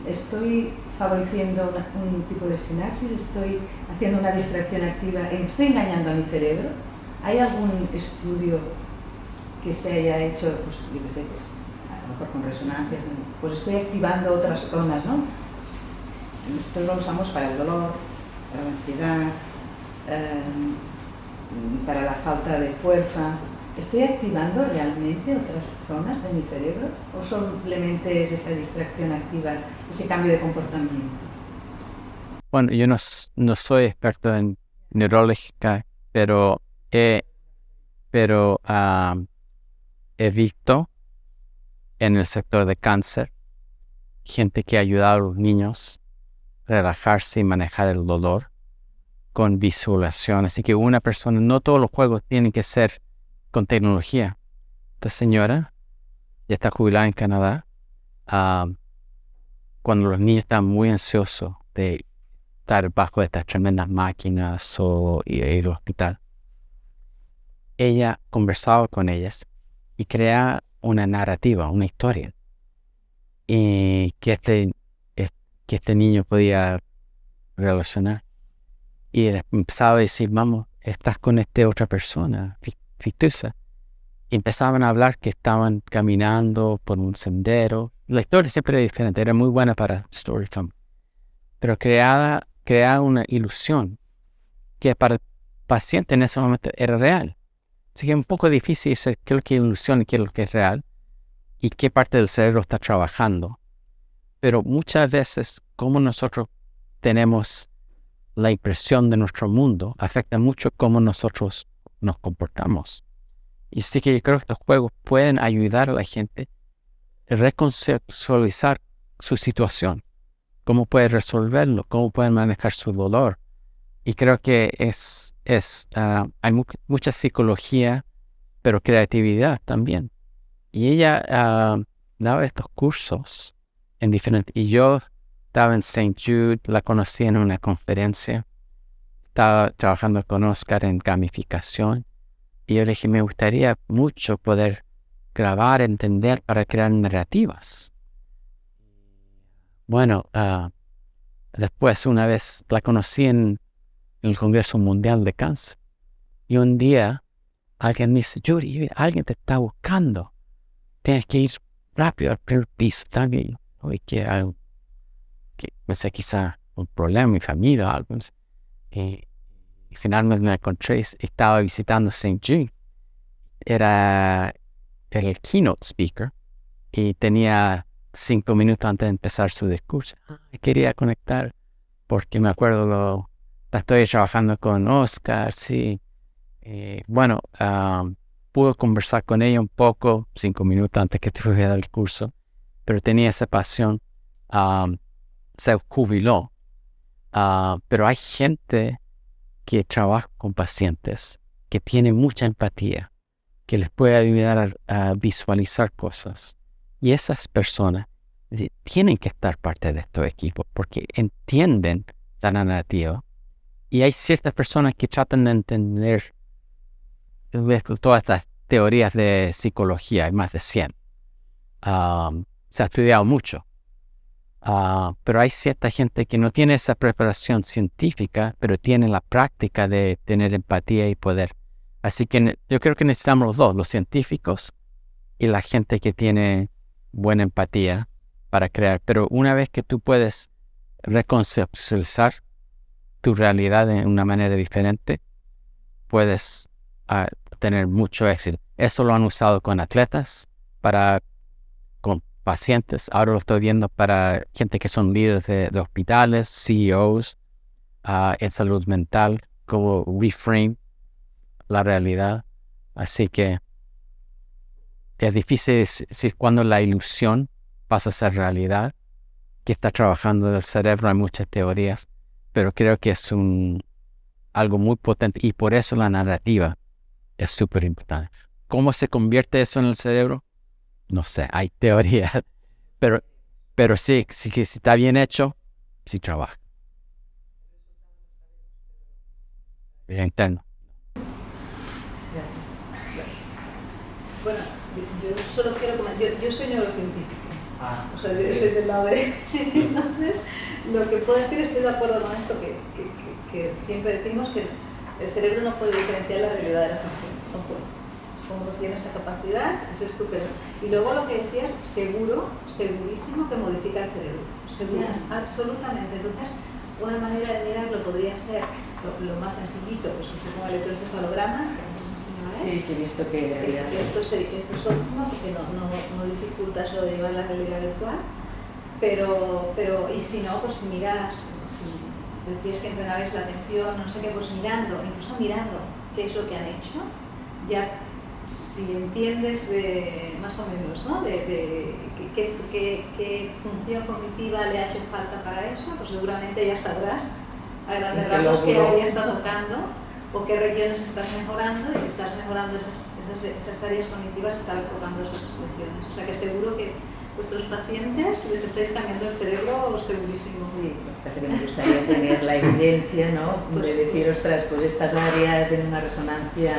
estoy favoreciendo un tipo de sinapsis, estoy haciendo una distracción activa, estoy engañando a mi cerebro. ¿Hay algún estudio que se haya hecho, pues yo qué sé, pues, a lo mejor con resonancia, pues estoy activando otras zonas, ¿no? Nosotros lo usamos para el dolor, para la ansiedad, para la falta de fuerza. ¿Estoy activando realmente otras zonas de mi cerebro o simplemente es esa distracción activa, ese cambio de comportamiento? Bueno, yo no soy experto en neurológica, pero he visto en el sector de cáncer gente que ha ayudado a los niños a relajarse y manejar el dolor con visualización. Así que una persona, no todos los juegos tienen que ser con tecnología. Esta señora ya está jubilada en Canadá. Cuando los niños están muy ansiosos de estar bajo estas tremendas máquinas o ir al hospital, ella conversaba con ellas y creaba una narrativa, una historia, y que este niño podía relacionar. Y empezaba a decir, vamos, estás con esta otra persona ficticia. Y empezaban a hablar que estaban caminando por un sendero. La historia siempre era diferente, era muy buena para storytelling. Pero creaba una ilusión que para el paciente en ese momento era real. Así que es un poco difícil decir qué es lo que es ilusión y qué es lo que es real y qué parte del cerebro está trabajando. Pero muchas veces, como nosotros tenemos la impresión de nuestro mundo, afecta mucho cómo nosotros nos comportamos. Y sí que yo creo que los juegos pueden ayudar a la gente a reconceptualizar su situación, cómo puede resolverlo, cómo pueden manejar su dolor. Y creo que hay mucha psicología, pero creatividad también. Y ella daba estos cursos en diferentes. Y yo estaba en St. Jude, la conocí en una conferencia. Estaba trabajando con Oscar en gamificación. Y yo le dije, me gustaría mucho poder grabar, entender, para crear narrativas. Bueno, después una vez la conocí en el Congreso Mundial de Cáncer. Y un día alguien me dice, Yuri, alguien te está buscando. Tienes que ir rápido al primer piso. También, oye, que pensé quizá un problema en mi familia o algo. Y finalmente me encontré, estaba visitando St. Jude. Era el keynote speaker y tenía 5 minutos antes de empezar su discurso. Quería conectar porque me acuerdo, estoy trabajando con Oscar, sí. Bueno, pude conversar con ella un poco, 5 minutos antes que tuviera el curso, pero tenía esa pasión. Se jubiló. Pero hay gente que trabaja con pacientes, que tiene mucha empatía, que les puede ayudar a visualizar cosas. Y esas personas tienen que estar parte de estos equipos porque entienden la narrativa. Y hay ciertas personas que tratan de entender todas estas teorías de psicología, hay más de 100. Se ha estudiado mucho. Pero hay cierta gente que no tiene esa preparación científica, pero tiene la práctica de tener empatía y poder. Así que yo creo que necesitamos los dos, los científicos y la gente que tiene buena empatía para crear. Pero una vez que tú puedes reconceptualizar tu realidad de una manera diferente, puedes tener mucho éxito. Eso lo han usado con atletas, con pacientes. Ahora lo estoy viendo para gente que son líderes de hospitales, CEOs, en salud mental, como reframe la realidad. Así que es difícil decir cuando la ilusión pasa a ser realidad, que está trabajando del cerebro. Hay muchas teorías, pero creo que es algo muy potente y por eso la narrativa es súper importante. ¿Cómo se convierte eso en el cerebro? No sé, hay teorías, pero sí, si está bien hecho, sí trabaja. Bien interno. Bueno, yo solo quiero comentar, yo soy neurocientífico, o sea, yo soy del lado de... Entonces, lo que puedo decir, estoy de acuerdo con esto que siempre decimos, que el cerebro no puede diferenciar la realidad de la ficción, no puede. Como tiene esa capacidad, es estupendo. Y luego lo que decías, segurísimo que modifica el cerebro, seguro, absolutamente. Entonces, una manera de mirarlo podría ser lo más sencillito, pues como el electroencefalograma, que nos enseñó, Sí, que he visto que esto es óptimo porque no dificulta eso de llevar la realidad virtual, pero y si no, pues si miras, si decías que entrenabais la atención, no sé qué, pues incluso mirando qué es lo que han hecho, ya si entiendes más o menos, ¿no? de qué función cognitiva le ha hecho falta para eso, pues seguramente ya sabrás a grandes rasgos qué área está tocando o qué regiones estás mejorando, y si estás mejorando esas áreas cognitivas estarás tocando esas regiones. O sea que seguro que vuestros pacientes les estáis cambiando el cerebro, segurísimo. Sí, lo que pasa es que me gustaría tener la evidencia, ¿no? De decir, ostras, pues estas áreas en una resonancia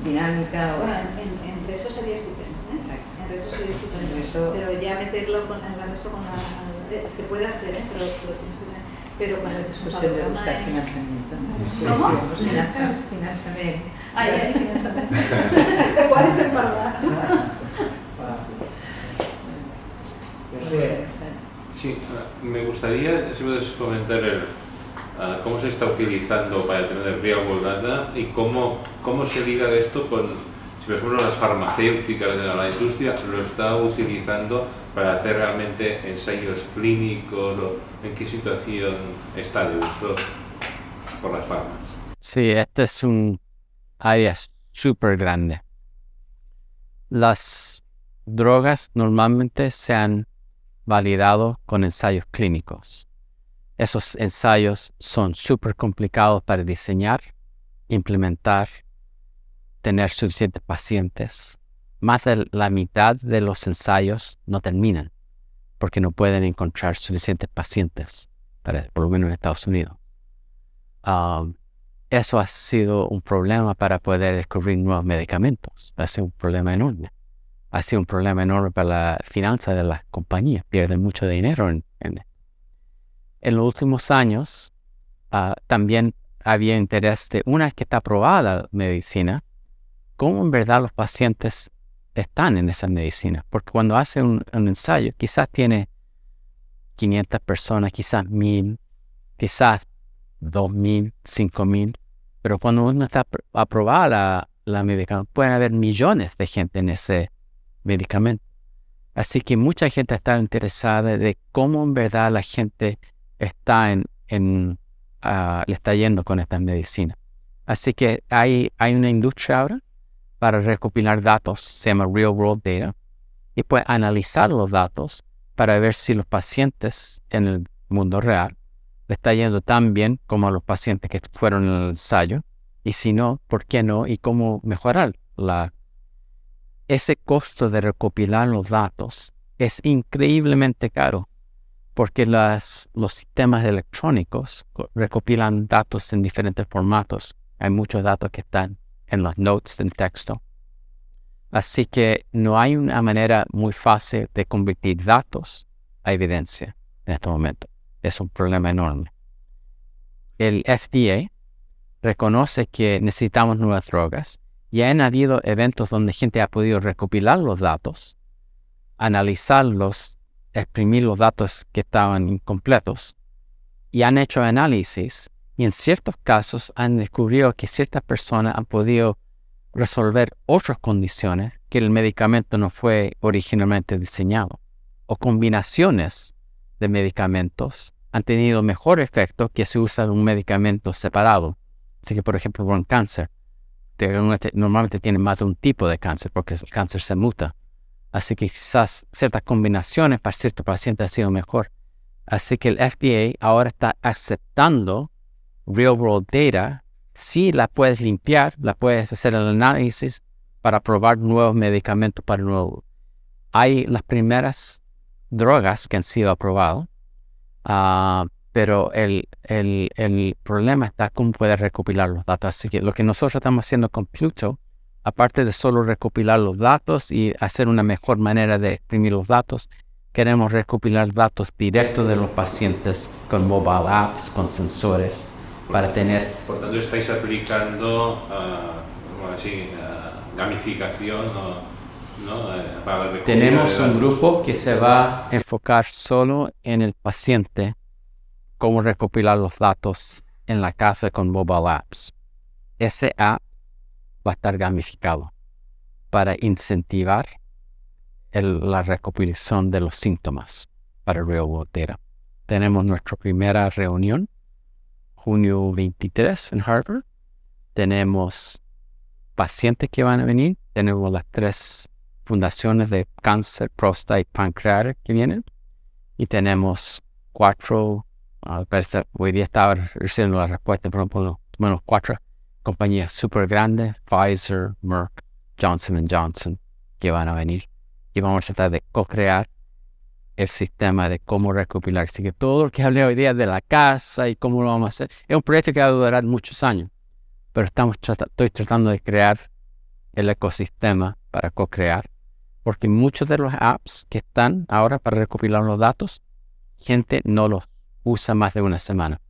dinámica. Bueno, en reso sería estupendo, ¿eh? Exacto. En reso sería estupendo. Pero ya meterlo en la reso con la... Se puede hacer, ¿eh? Pero tienes que tener... Pero bueno, Es cuestión de buscar financiamiento, ¿no? ¿Cómo? Financiamiento. Ah, ya, financiamiento. ¿Cuál es el pagar? Sí, me gustaría, si puedes comentar cómo se está utilizando para tener real-world data y cómo se liga esto con, si por ejemplo las farmacéuticas de la industria lo está utilizando para hacer realmente ensayos clínicos, o en qué situación está de uso por las farmas. Sí, este es un área súper grande. Las drogas normalmente se han validado con ensayos clínicos. Esos ensayos son súper complicados para diseñar, implementar, tener suficientes pacientes. Más de la mitad de los ensayos no terminan porque no pueden encontrar suficientes pacientes, por lo menos en Estados Unidos. Eso ha sido un problema para poder descubrir nuevos medicamentos. Ha sido un problema enorme. Ha sido un problema enorme para la finanza de las compañías. Pierden mucho dinero en los últimos años. También había interés de, una vez que está aprobada la medicina, cómo en verdad los pacientes están en esa medicina. Porque cuando hace un ensayo, quizás tiene 500 personas, quizás 1000, quizás 2000, 5000. Pero cuando uno está aprobada la medicamento, pueden haber millones de gente en ese medicamento. Así que mucha gente está interesada de cómo en verdad la gente está en le está yendo con estas medicinas. Así que hay una industria ahora para recopilar datos, se llama Real World Data, y pues analizar los datos para ver si los pacientes en el mundo real le está yendo tan bien como a los pacientes que fueron en el ensayo, y si no, ¿por qué no? Y cómo mejorar ese costo de recopilar los datos es increíblemente caro, porque los sistemas electrónicos recopilan datos en diferentes formatos. Hay muchos datos que están en los notes en texto. Así que no hay una manera muy fácil de convertir datos a evidencia en este momento. Es un problema enorme. El FDA reconoce que necesitamos nuevas drogas y han habido eventos donde gente ha podido recopilar los datos, analizarlos, exprimir los datos que estaban incompletos y han hecho análisis y en ciertos casos han descubierto que ciertas personas han podido resolver otras condiciones que el medicamento no fue originalmente diseñado, o combinaciones de medicamentos han tenido mejor efecto que si usan un medicamento separado. Así que, por ejemplo, con cáncer, normalmente tienen más de un tipo de cáncer porque el cáncer se muta. Así que quizás ciertas combinaciones para ciertos pacientes han sido mejor. Así que el FDA ahora está aceptando real world data. Sí, la puedes limpiar, la puedes hacer el análisis para probar nuevos medicamentos para nuevo. Hay las primeras drogas que han sido aprobadas, pero el problema está cómo puedes recopilar los datos. Así que lo que nosotros estamos haciendo con Pluto, aparte de solo recopilar los datos y hacer una mejor manera de exprimir los datos, queremos recopilar datos directos de los pacientes con mobile apps, con sensores, para tener... Por tanto, estáis aplicando gamificación, ¿no? Para recopilar Tenemos un grupo que se va a enfocar solo en el paciente, cómo recopilar los datos en la casa con mobile apps. Ese app va a estar gamificado para incentivar la recopilación de los síntomas para Real World Data. Tenemos nuestra primera reunión junio 23 en Harvard. Tenemos pacientes que van a venir. Tenemos las 3 fundaciones de cáncer, próstata y pancreático que vienen. Y tenemos 4, hoy día estaba recibiendo la respuesta, por ejemplo, 4 compañías súper grandes, Pfizer, Merck, Johnson & Johnson, que van a venir. Y vamos a tratar de co-crear el sistema de cómo recopilar. Así que todo lo que hablé hoy día de la casa y cómo lo vamos a hacer, es un proyecto que va a durar muchos años. Pero estoy tratando de crear el ecosistema para co-crear. Porque muchos de los apps que están ahora para recopilar los datos, gente no los usa más de una semana.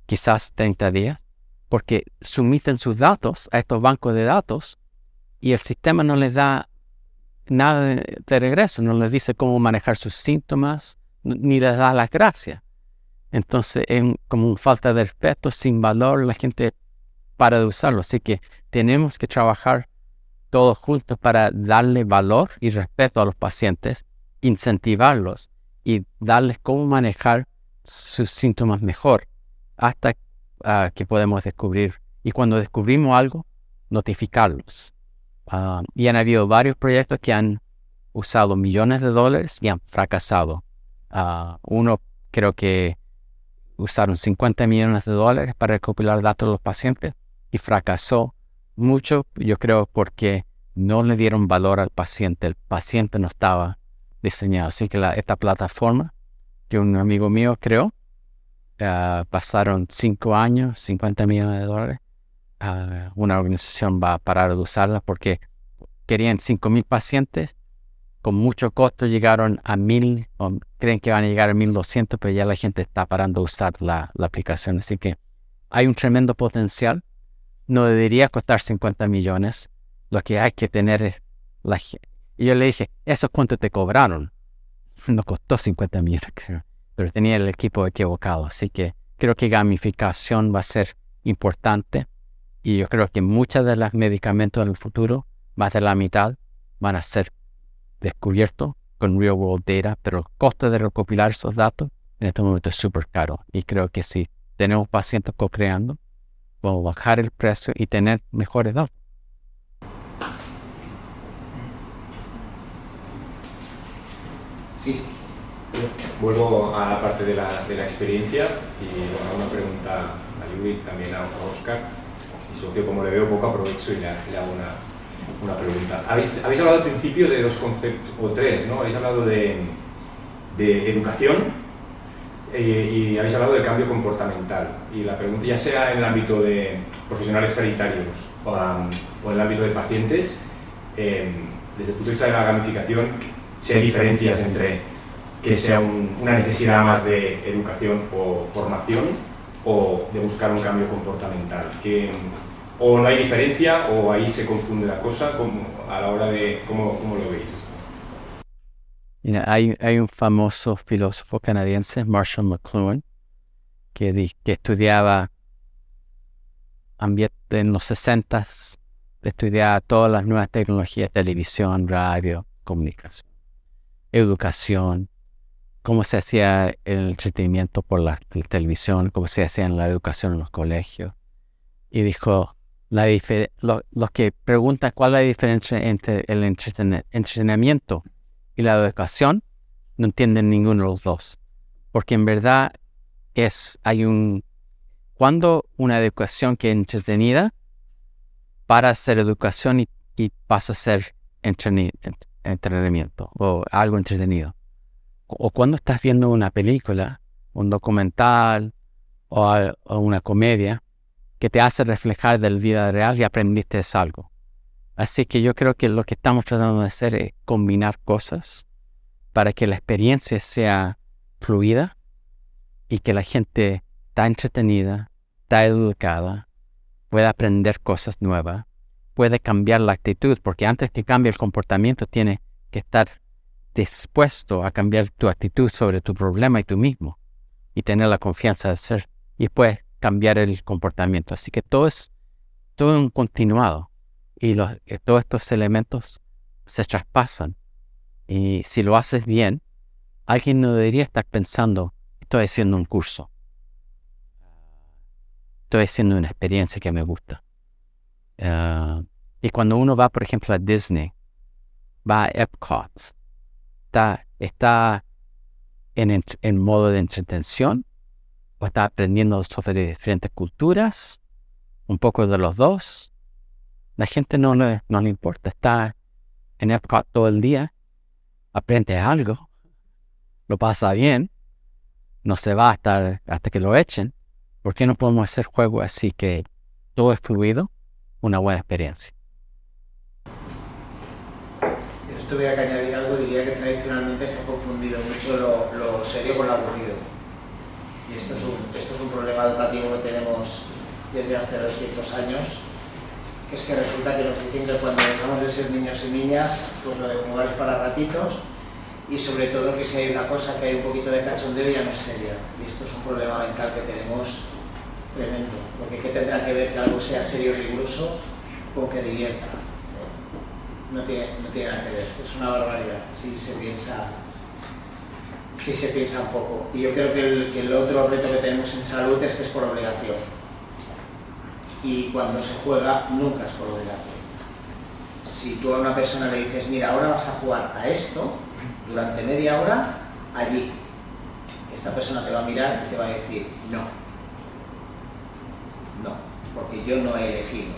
Quizás 30 días. Porque someten sus datos a estos bancos de datos y el sistema no les da nada de regreso, no les dice cómo manejar sus síntomas, ni les da las gracias. Entonces es como una falta de respeto, sin valor, la gente para de usarlo. Así que tenemos que trabajar todos juntos para darle valor y respeto a los pacientes, incentivarlos y darles cómo manejar sus síntomas mejor hasta que podemos descubrir. Y cuando descubrimos algo, notificarlos. Y han habido varios proyectos que han usado millones de dólares y han fracasado. Uno creo que usaron 50 millones de dólares para recopilar datos de los pacientes y fracasó mucho, yo creo, porque no le dieron valor al paciente. El paciente no estaba diseñado. Así que esta plataforma que un amigo mío creó, pasaron 5 años, 50 millones de dólares. Una organización va a parar de usarla porque querían 5,000 pacientes. Con mucho costo llegaron a 1,000, o creen que van a llegar a 1,200, pero ya la gente está parando de usar la aplicación. Así que hay un tremendo potencial. No debería costar 50 millones. Lo que hay que tener es y yo le dije, ¿eso cuánto te cobraron? No costó 50 millones, creo. Pero tenía el equipo equivocado. Así que creo que gamificación va a ser importante. Y yo creo que muchos de los medicamentos en el futuro, más de la mitad, van a ser descubiertos con real world data. Pero el costo de recopilar esos datos en este momento es súper caro. Y creo que si tenemos pacientes co-creando, podemos bajar el precio y tener mejores datos. Sí. Vuelvo a la parte de la experiencia y bueno, una pregunta a Judith, también a Óscar. Mi socio, como le veo poco, aprovecho y le hago una pregunta. Habéis hablado al principio de dos conceptos, o tres, ¿no? Habéis hablado de educación y habéis hablado de cambio comportamental. Y la pregunta, ya sea en el ámbito de profesionales sanitarios o en el ámbito de pacientes, desde el punto de vista de la gamificación, si hay diferencias entre que sea una necesidad más de educación o formación o de buscar un cambio comportamental, que o no hay diferencia o ahí se confunde la cosa a la hora de cómo lo veis esto. Mira, hay un famoso filósofo canadiense, Marshall McLuhan, que estudiaba ambiente en los 60s, estudiaba todas las nuevas tecnologías, televisión, radio, comunicación, educación, cómo se hacía el entretenimiento por la televisión, cómo se hacía en la educación en los colegios. Y dijo, los que preguntan cuál es la diferencia entre el entretenimiento y la educación, no entienden ninguno de los dos. Porque en verdad cuando una educación que es entretenida, para a ser educación y pasa a ser entretenimiento o algo entretenido. O cuando estás viendo una película, un documental o una comedia que te hace reflejar de la vida real y aprendiste algo. Así que yo creo que lo que estamos tratando de hacer es combinar cosas para que la experiencia sea fluida y que la gente está entretenida, está educada, pueda aprender cosas nuevas, puede cambiar la actitud, porque antes que cambie el comportamiento tiene que estar dispuesto a cambiar tu actitud sobre tu problema y tú mismo y tener la confianza de hacer y después cambiar el comportamiento. Así que todo es un continuado y todos estos elementos se traspasan y si lo haces bien, alguien no debería estar pensando estoy haciendo un curso, estoy haciendo una experiencia que me gusta. Y cuando uno va, por ejemplo, a Disney, va a Epcot, está en modo de entretención o está aprendiendo sobre diferentes culturas, un poco de los dos. La gente no le importa, está en Epcot todo el día, aprende algo, lo pasa bien, no se va hasta que lo echen. ¿Por qué no podemos hacer juegos así que todo es fluido, una buena experiencia? Tuviera que añadir algo, diría que tradicionalmente se ha confundido mucho lo serio con lo aburrido. Y esto es un problema educativo que tenemos desde hace 200 años, que es que resulta que nos dicen que cuando dejamos de ser niños y niñas, pues lo de jugar es para ratitos, y sobre todo que si hay una cosa que hay un poquito de cachondeo ya no es seria. Y esto es un problema mental que tenemos tremendo, porque ¿qué tendrá que ver que algo sea serio y riguroso con que divierta? No tiene nada que ver, es una barbaridad si se piensa un poco. Y yo creo que el otro reto que tenemos en salud es que es por obligación. Y cuando se juega, nunca es por obligación. Si tú a una persona le dices, mira, ahora vas a jugar a esto, durante media hora, allí, esta persona te va a mirar y te va a decir, no, porque yo no he elegido.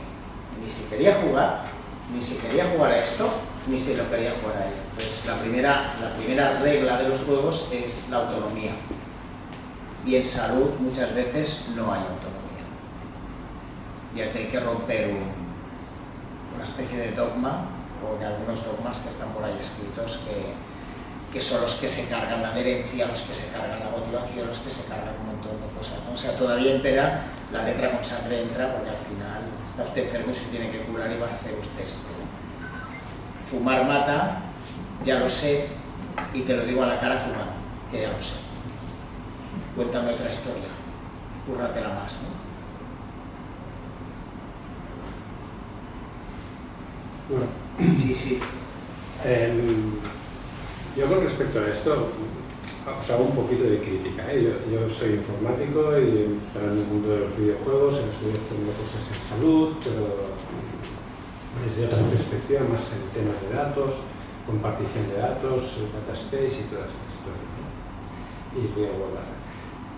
Ni si quería jugar a esto, ni si lo quería jugar a ello. Entonces, la primera regla de los juegos es la autonomía. Y en salud muchas veces no hay autonomía. Ya que hay que romper una especie de dogma, o de algunos dogmas que están por ahí escritos, que son los que se cargan la adherencia, los que se cargan la motivación, los que se cargan un montón de cosas, ¿no? O sea, todavía impera la letra con sangre entra, porque al final está usted enfermo y se tiene que curar y va a hacer usted esto. Fumar mata, ya lo sé, y te lo digo a la cara fumando, que ya lo sé. Cuéntame otra historia, cúrratela más, ¿no? Bueno, Sí. yo con respecto a esto, os hago un poquito de crítica, ¿eh? Yo soy informático y estaba en el mundo de los videojuegos, estoy haciendo cosas en salud, pero desde otra perspectiva, más en temas de datos, compartición de datos, data space y toda esta historia, ¿no? Y real world data.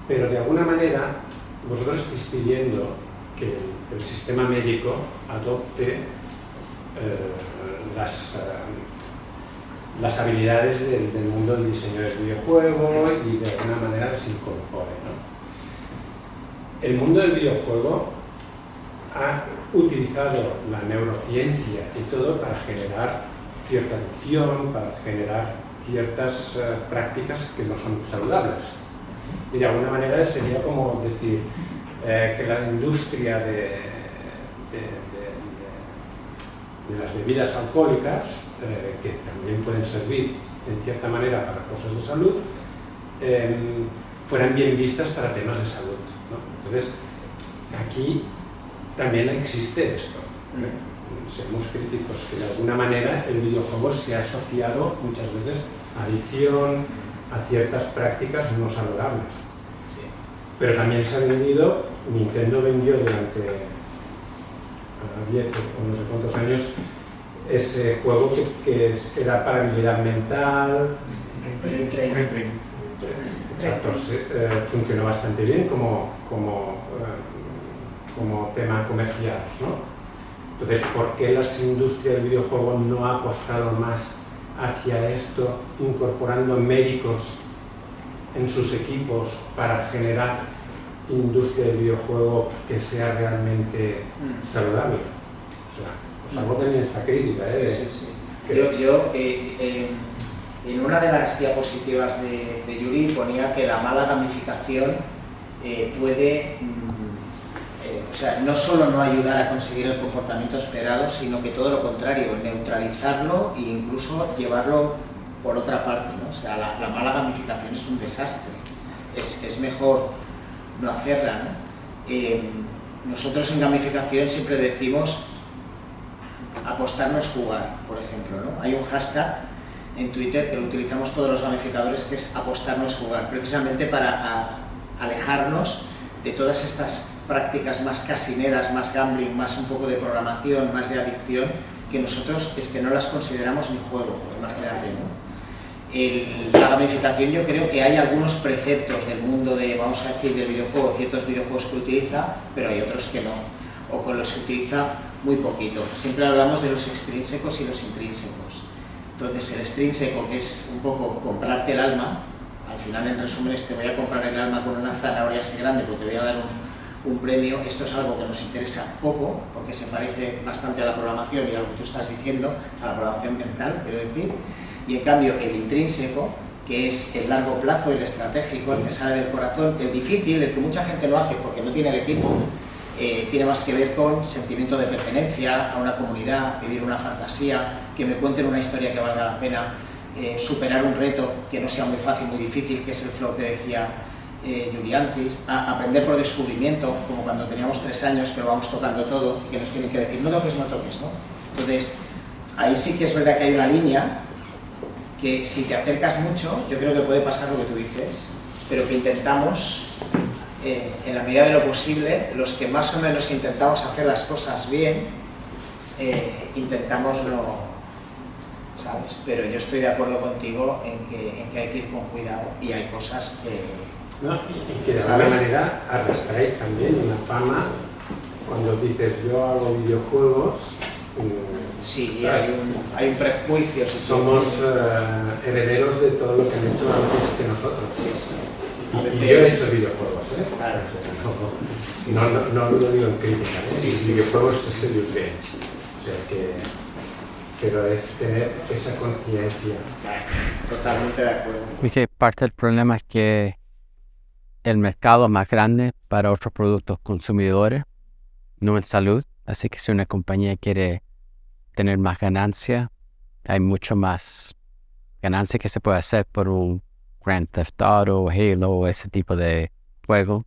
Pero de alguna manera, vosotros estáis pidiendo que el sistema médico adopte las habilidades del mundo del diseño del videojuego y de alguna manera las incorpore, ¿no? El mundo del videojuego ha utilizado la neurociencia y todo para generar cierta adicción, para generar ciertas prácticas que no son saludables. Y de alguna manera sería como decir que la industria de las bebidas alcohólicas, que también pueden servir en cierta manera para cosas de salud, fueran bien vistas para temas de salud, ¿no? Entonces, aquí también existe esto. Seamos críticos, que de alguna manera el videojuego se ha asociado muchas veces a adicción, a ciertas prácticas no saludables. Sí. Pero también se ha vendido, Nintendo vendió durante 10 o no sé cuántos años ese juego que era para habilidad mental. Exacto, funcionó bastante bien como tema comercial, ¿no? Entonces, ¿por qué la industria del videojuego no ha apostado más hacia esto, incorporando médicos en sus equipos para generar industria del videojuego que sea realmente saludable? O sea, os hago también esta crítica, ¿eh? Sí, sí, sí. Yo en una de las diapositivas de Yuri ponía que la mala gamificación puede, o sea, no solo no ayudar a conseguir el comportamiento esperado, sino que todo lo contrario, neutralizarlo e incluso llevarlo por otra parte, ¿no? O sea, la mala gamificación es un desastre. Es mejor no hacerla, ¿no? Nosotros en gamificación siempre decimos apostar no es jugar, por ejemplo, ¿no? Hay un hashtag en Twitter que lo utilizamos todos los gamificadores, que es apostar no es jugar, precisamente para alejarnos de todas estas prácticas más casineras, más gambling, más un poco de programación, más de adicción, que nosotros es que no las consideramos ni juego, imagínate, ¿no? La gamificación, yo creo que hay algunos preceptos del mundo vamos a decir, del videojuego, ciertos videojuegos que utiliza, pero hay otros que no, o con los que utiliza muy poquito. Siempre hablamos de los extrínsecos y los intrínsecos. Entonces, el extrínseco, que es un poco comprarte el alma, al final, en resumen, te voy a comprar el alma con una zanahoria así grande porque te voy a dar un premio. Esto es algo que nos interesa poco, porque se parece bastante a la programación y a lo que tú estás diciendo, a la programación mental, quiero decir. Y en cambio, el intrínseco, que es el largo plazo, el estratégico, el que sale del corazón, el difícil, el que mucha gente no hace porque no tiene el equipo, tiene más que ver con sentimiento de pertenencia a una comunidad, vivir una fantasía, que me cuenten una historia que valga la pena, superar un reto que no sea muy fácil, muy difícil, que es el flow que decía Yuri antes, aprender por descubrimiento, como cuando teníamos 3 años que lo vamos tocando todo y que nos tienen que decir no toques, no toques, ¿no? Entonces, ahí sí que es verdad que hay una línea que si te acercas mucho, yo creo que puede pasar lo que tú dices, pero que intentamos, en la medida de lo posible, los que más o menos intentamos hacer las cosas bien, intentamos no, ¿sabes? Pero yo estoy de acuerdo contigo en que hay que ir con cuidado y hay cosas que... ¿No? Y que de alguna manera arrastráis también una fama cuando dices yo hago videojuegos. Sí, hay un prejuicio. Somos herederos de todo lo que han hecho antes que nosotros. Sí, sí. Y yo he hecho videojuegos, ¿eh? Claro. No lo digo en crítica, ¿eh? Sí, sí, videojuegos es serious games. O sea que... Pero es tener esa conciencia. Totalmente de acuerdo. Y que parte del problema es que el mercado es más grande para otros productos consumidores, no en salud. Así que si una compañía quiere tener más ganancia, hay mucho más ganancia que se puede hacer por un Grand Theft Auto, Halo, ese tipo de juego.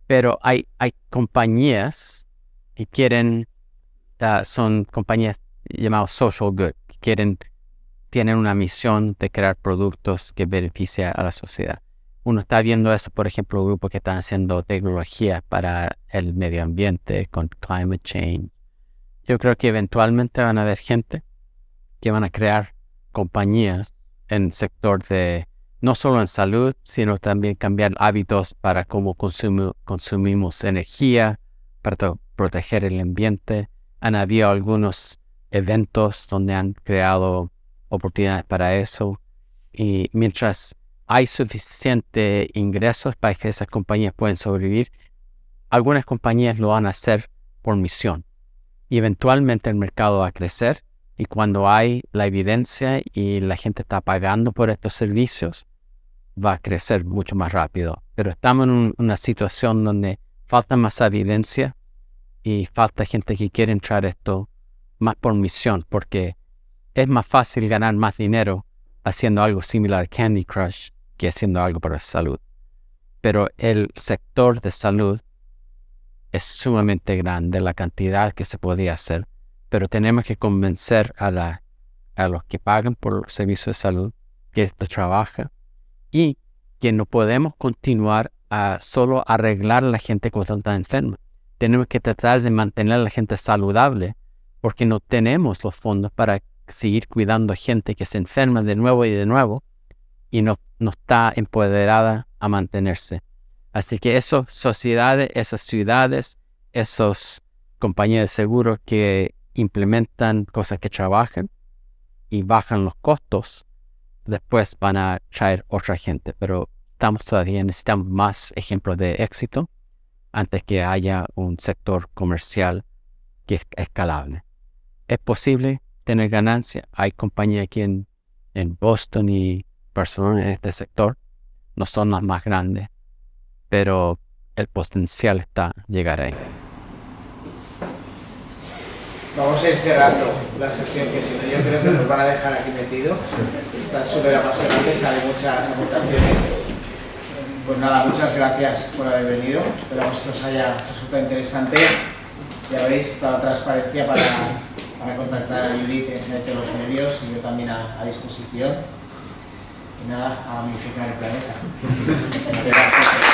Pero hay compañías que quieren, son compañías llamadas social good, que tienen una misión de crear productos que beneficien a la sociedad. Uno está viendo eso, por ejemplo, grupos que están haciendo tecnología para el medio ambiente con climate change. Yo creo que eventualmente van a haber gente que van a crear compañías en el sector de, no solo en salud, sino también cambiar hábitos para cómo consumimos energía, para proteger el ambiente. Han habido algunos eventos donde han creado oportunidades para eso. Y mientras hay suficientes ingresos para que esas compañías puedan sobrevivir, algunas compañías lo van a hacer por misión. Y eventualmente el mercado va a crecer. Y cuando hay la evidencia y la gente está pagando por estos servicios, va a crecer mucho más rápido. Pero estamos en una situación donde falta más evidencia y falta gente que quiere entrar esto más por misión, porque es más fácil ganar más dinero haciendo algo similar a Candy Crush que haciendo algo para la salud. Pero el sector de salud es sumamente grande, la cantidad que se podía hacer, pero tenemos que convencer a los que pagan por los servicios de salud que esto trabaja y que no podemos continuar a solo arreglar a la gente cuando está enferma. Tenemos que tratar de mantener a la gente saludable porque no tenemos los fondos para seguir cuidando a gente que se enferma de nuevo y no está empoderada a mantenerse. Así que esas sociedades, esas ciudades, esas compañías de seguro que implementan cosas que trabajan y bajan los costos, después van a traer otra gente. Pero necesitamos más ejemplos de éxito antes que haya un sector comercial que es escalable. Es posible tener ganancia. Hay compañías aquí en Boston y Barcelona en este sector. No son las más grandes, pero el potencial está llegar ahí. Vamos a ir cerrando la sesión, que si no yo creo que nos van a dejar aquí metidos. Está súper apasionante, salen muchas anotaciones. Pues nada, muchas gracias por haber venido. Esperamos que os haya resultado interesante. Ya veis, toda la transparencia para contactar a Judith, que se ha hecho los medios, y yo también a disposición. Y nada, a modificar el planeta. Gracias.